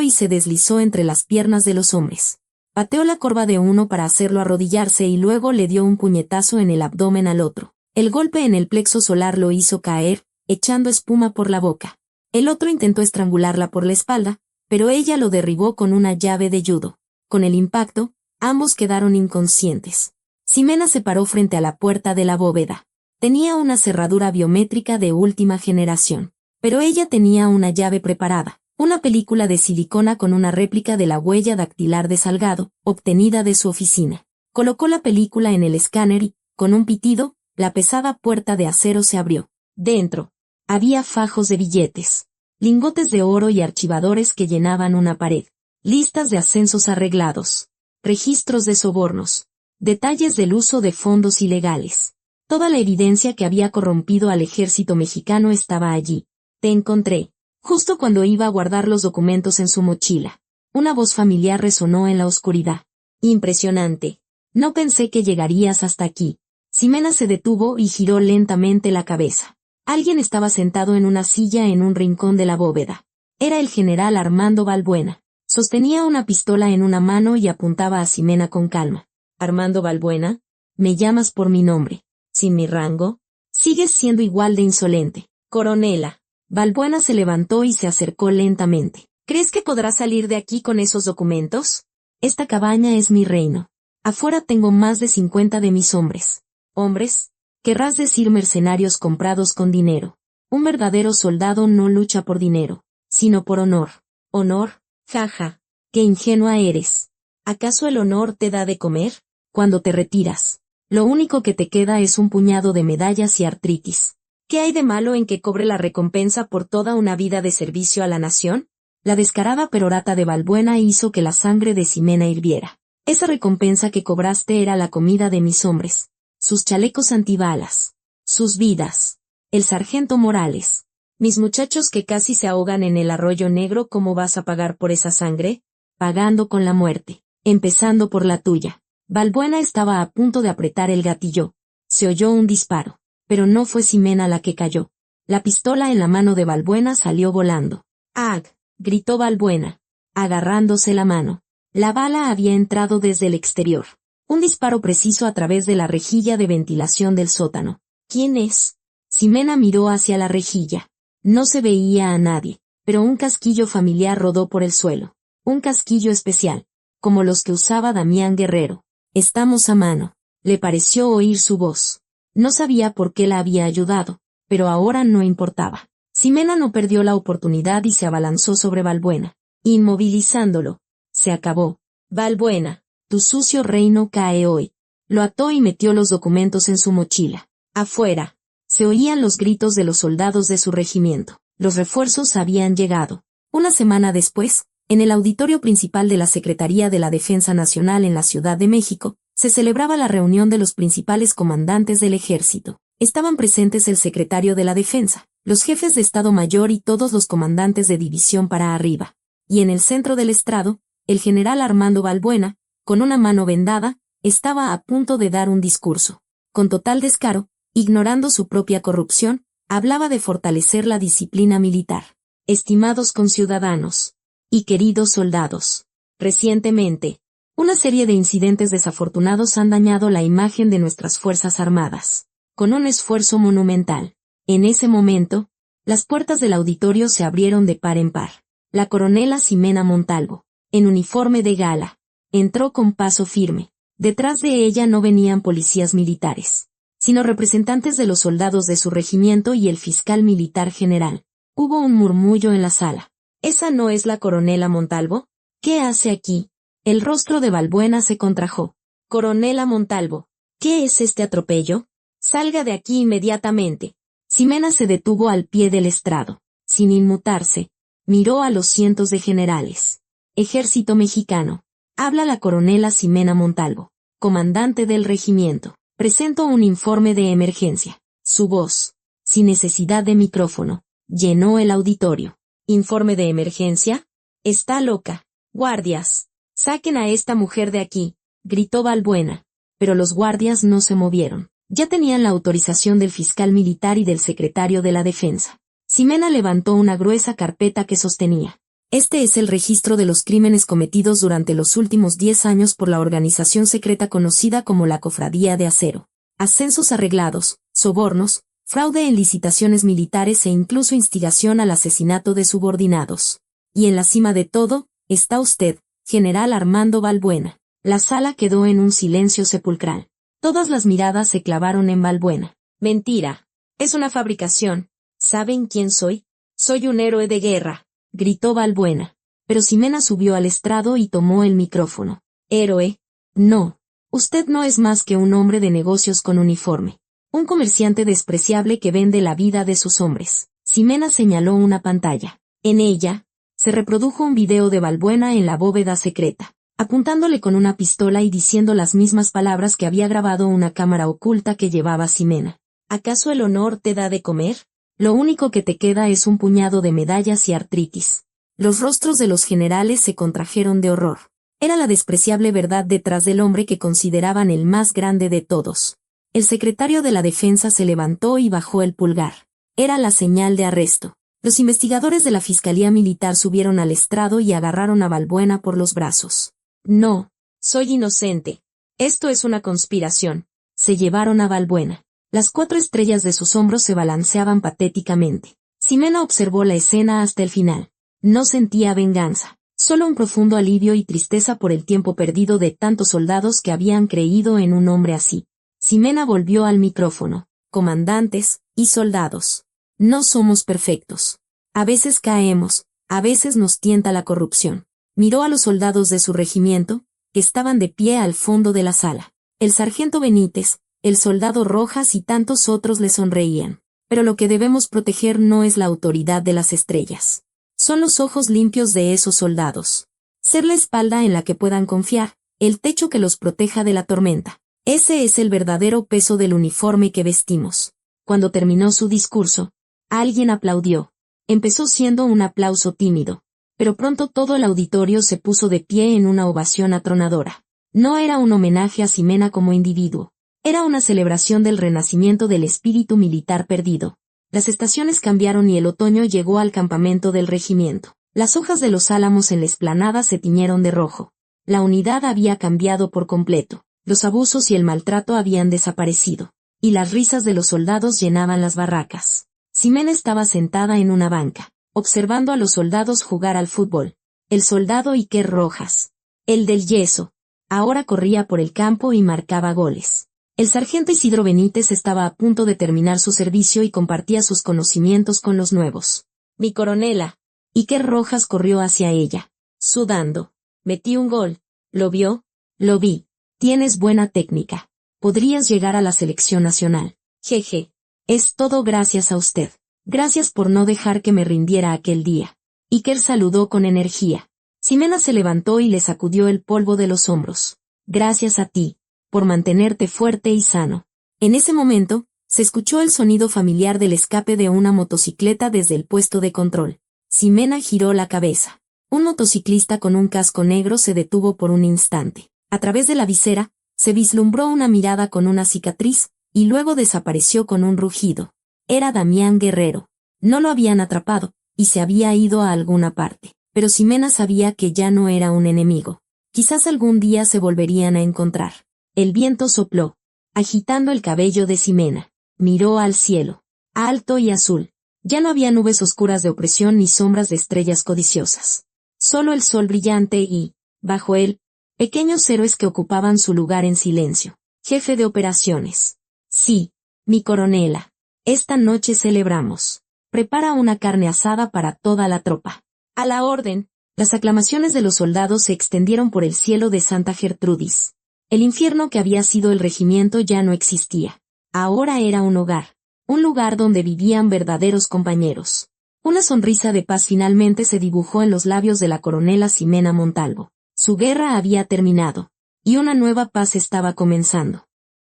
y se deslizó entre las piernas de los hombres. Pateó la corva de uno para hacerlo arrodillarse y luego le dio un puñetazo en el abdomen al otro. El golpe en el plexo solar lo hizo caer, echando espuma por la boca. El otro intentó estrangularla por la espalda, pero ella lo derribó con una llave de judo. Con el impacto, ambos quedaron inconscientes. Ximena se paró frente a la puerta de la bóveda. Tenía una cerradura biométrica de última generación, pero ella tenía una llave preparada. Una película de silicona con una réplica de la huella dactilar de Salgado, obtenida de su oficina. Colocó la película en el escáner y, con un pitido, la pesada puerta de acero se abrió. Dentro, había fajos de billetes, lingotes de oro y archivadores que llenaban una pared, listas de ascensos arreglados, registros de sobornos, detalles del uso de fondos ilegales. Toda la evidencia que había corrompido al ejército mexicano estaba allí. Te encontré. Justo cuando iba a guardar los documentos en su mochila, una voz familiar resonó en la oscuridad. Impresionante. No pensé que llegarías hasta aquí. Ximena se detuvo y giró lentamente la cabeza. Alguien estaba sentado en una silla en un rincón de la bóveda. Era el general Armando Balbuena. Sostenía una pistola en una mano y apuntaba a Ximena con calma. Armando Balbuena, me llamas por mi nombre. Sin mi rango, sigues siendo igual de insolente. Coronela. Balbuena se levantó y se acercó lentamente. ¿Crees que podrás salir de aquí con esos documentos? Esta cabaña es mi reino. Afuera tengo más de 50 de mis hombres. ¿Hombres? Querrás decir mercenarios comprados con dinero. Un verdadero soldado no lucha por dinero, sino por honor. ¿Honor? Jaja. Qué ingenua eres. ¿Acaso el honor te da de comer? Cuando te retiras, lo único que te queda es un puñado de medallas y artritis. ¿Qué hay de malo en que cobre la recompensa por toda una vida de servicio a la nación? La descarada perorata de Balbuena hizo que la sangre de Ximena hirviera. Esa recompensa que cobraste era la comida de mis hombres, sus chalecos antibalas, sus vidas. El sargento Morales. Mis muchachos que casi se ahogan en el arroyo negro, ¿cómo vas a pagar por esa sangre? Pagando con la muerte. empezando por la tuya. Balbuena estaba a punto de apretar el gatillo. Se oyó un disparo, pero no fue Ximena la que cayó. La pistola en la mano de Balbuena salió volando. ¡Ag! Gritó Balbuena, agarrándose la mano. La bala había entrado desde el exterior. Un disparo preciso a través de la rejilla de ventilación del sótano. ¿Quién es? Ximena miró hacia la rejilla. No se veía a nadie, pero un casquillo familiar rodó por el suelo. Un casquillo especial, como los que usaba Damián Guerrero. Estamos a mano. Le pareció oír su voz. No sabía por qué la había ayudado, pero ahora no importaba. Ximena no perdió la oportunidad y se abalanzó sobre Balbuena, inmovilizándolo. Se acabó. Balbuena, tu sucio reino cae hoy. Lo ató y metió los documentos en su mochila. Afuera. Se oían los gritos de los soldados de su regimiento. Los refuerzos habían llegado. Una semana después, en el auditorio principal de la Secretaría de la Defensa Nacional en la Ciudad de México, se celebraba la reunión de los principales comandantes del ejército. Estaban presentes el secretario de la Defensa, los jefes de Estado Mayor y todos los comandantes de división para arriba. Y en el centro del estrado, el general Armando Balbuena, con una mano vendada, estaba a punto de dar un discurso. Con total descaro, ignorando su propia corrupción, hablaba de fortalecer la disciplina militar. Estimados conciudadanos y queridos soldados, recientemente, una serie de incidentes desafortunados han dañado la imagen de nuestras Fuerzas Armadas, con un esfuerzo monumental. En ese momento, las puertas del auditorio se abrieron de par en par. La coronela Ximena Montalvo, en uniforme de gala, entró con paso firme. Detrás de ella no venían policías militares, sino representantes de los soldados de su regimiento y el fiscal militar general. Hubo un murmullo en la sala. ¿Esa no es la coronela Montalvo? ¿Qué hace aquí? El rostro de Balbuena se contrajo. Coronela Montalvo, ¿qué es este atropello? Salga de aquí inmediatamente. Ximena se detuvo al pie del estrado. Sin inmutarse, miró a los cientos de generales. Ejército mexicano. Habla la coronela Ximena Montalvo, comandante del regimiento. Presento un informe de emergencia. Su voz, sin necesidad de micrófono, llenó el auditorio. ¿Informe de emergencia? Está loca. Guardias, saquen a esta mujer de aquí, gritó Balbuena. Pero los guardias no se movieron. Ya tenían la autorización del fiscal militar y del secretario de la Defensa. Ximena levantó una gruesa carpeta que sostenía. Este es el registro de los crímenes cometidos durante los últimos 10 años por la organización secreta conocida como la Cofradía de Acero. Ascensos arreglados, sobornos, fraude en licitaciones militares e incluso instigación al asesinato de subordinados. Y en la cima de todo, está usted, general Armando Balbuena. La sala quedó en un silencio sepulcral. Todas las miradas se clavaron en Balbuena. Mentira. Es una fabricación. ¿Saben quién soy? Soy un héroe de guerra, gritó Balbuena. Pero Ximena subió al estrado y tomó el micrófono. ¿Héroe? No. Usted no es más que un hombre de negocios con uniforme. Un comerciante despreciable que vende la vida de sus hombres. Ximena señaló una pantalla. En ella, se reprodujo un video de Balbuena en la bóveda secreta, apuntándole con una pistola y diciendo las mismas palabras que había grabado una cámara oculta que llevaba Ximena. ¿Acaso el honor te da de comer? Lo único que te queda es un puñado de medallas y artritis. Los rostros de los generales se contrajeron de horror. Era la despreciable verdad detrás del hombre que consideraban el más grande de todos. El secretario de la Defensa se levantó y bajó el pulgar. Era la señal de arresto. Los investigadores de la Fiscalía Militar subieron al estrado y agarraron a Balbuena por los brazos. No, soy inocente. Esto es una conspiración. Se llevaron a Balbuena. Las 4 estrellas de sus hombros se balanceaban patéticamente. Ximena observó la escena hasta el final. No sentía venganza, solo un profundo alivio y tristeza por el tiempo perdido de tantos soldados que habían creído en un hombre así. Ximena volvió al micrófono. Comandantes y soldados. No somos perfectos. A veces caemos, a veces nos tienta la corrupción. Miró a los soldados de su regimiento, que estaban de pie al fondo de la sala. El sargento Benítez, el soldado Rojas y tantos otros le sonreían. Pero lo que debemos proteger no es la autoridad de las estrellas. Son los ojos limpios de esos soldados. Ser la espalda en la que puedan confiar, el techo que los proteja de la tormenta. Ese es el verdadero peso del uniforme que vestimos. Cuando terminó su discurso, alguien aplaudió. Empezó siendo un aplauso tímido. Pero pronto todo el auditorio se puso de pie en una ovación atronadora. No era un homenaje a Ximena como individuo. Era una celebración del renacimiento del espíritu militar perdido. Las estaciones cambiaron y el otoño llegó al campamento del regimiento. Las hojas de los álamos en la explanada se tiñeron de rojo. La unidad había cambiado por completo. Los abusos y el maltrato habían desaparecido. Y las risas de los soldados llenaban las barracas. Ximena estaba sentada en una banca, observando a los soldados jugar al fútbol. El soldado Iker Rojas, el del yeso, ahora corría por el campo y marcaba goles. El sargento Isidro Benítez estaba a punto de terminar su servicio y compartía sus conocimientos con los nuevos. Mi coronela. Iker Rojas corrió hacia ella, sudando. Metí un gol. ¿Lo vio? Lo vi. Tienes buena técnica. Podrías llegar a la selección nacional. Jeje. Es todo gracias a usted. Gracias por no dejar que me rindiera aquel día. Iker saludó con energía. Ximena se levantó y le sacudió el polvo de los hombros. Gracias a ti, por mantenerte fuerte y sano. En ese momento, se escuchó el sonido familiar del escape de una motocicleta desde el puesto de control. Ximena giró la cabeza. Un motociclista con un casco negro se detuvo por un instante. A través de la visera, se vislumbró una mirada con una cicatriz, y luego desapareció con un rugido. Era Damián Guerrero. No lo habían atrapado, y se había ido a alguna parte. Pero Ximena sabía que ya no era un enemigo. Quizás algún día se volverían a encontrar. El viento sopló, agitando el cabello de Ximena. Miró al cielo, alto y azul. Ya no había nubes oscuras de opresión ni sombras de estrellas codiciosas. Solo el sol brillante y, bajo él, pequeños héroes que ocupaban su lugar en silencio. Jefe de operaciones. Sí, mi coronela. Esta noche celebramos. Prepara una carne asada para toda la tropa. A la orden. Las aclamaciones de los soldados se extendieron por el cielo de Santa Gertrudis. El infierno que había sido el regimiento ya no existía. Ahora era un hogar. Un lugar donde vivían verdaderos compañeros. Una sonrisa de paz finalmente se dibujó en los labios de la coronela Ximena Montalvo. Su guerra había terminado. Y una nueva paz estaba comenzando.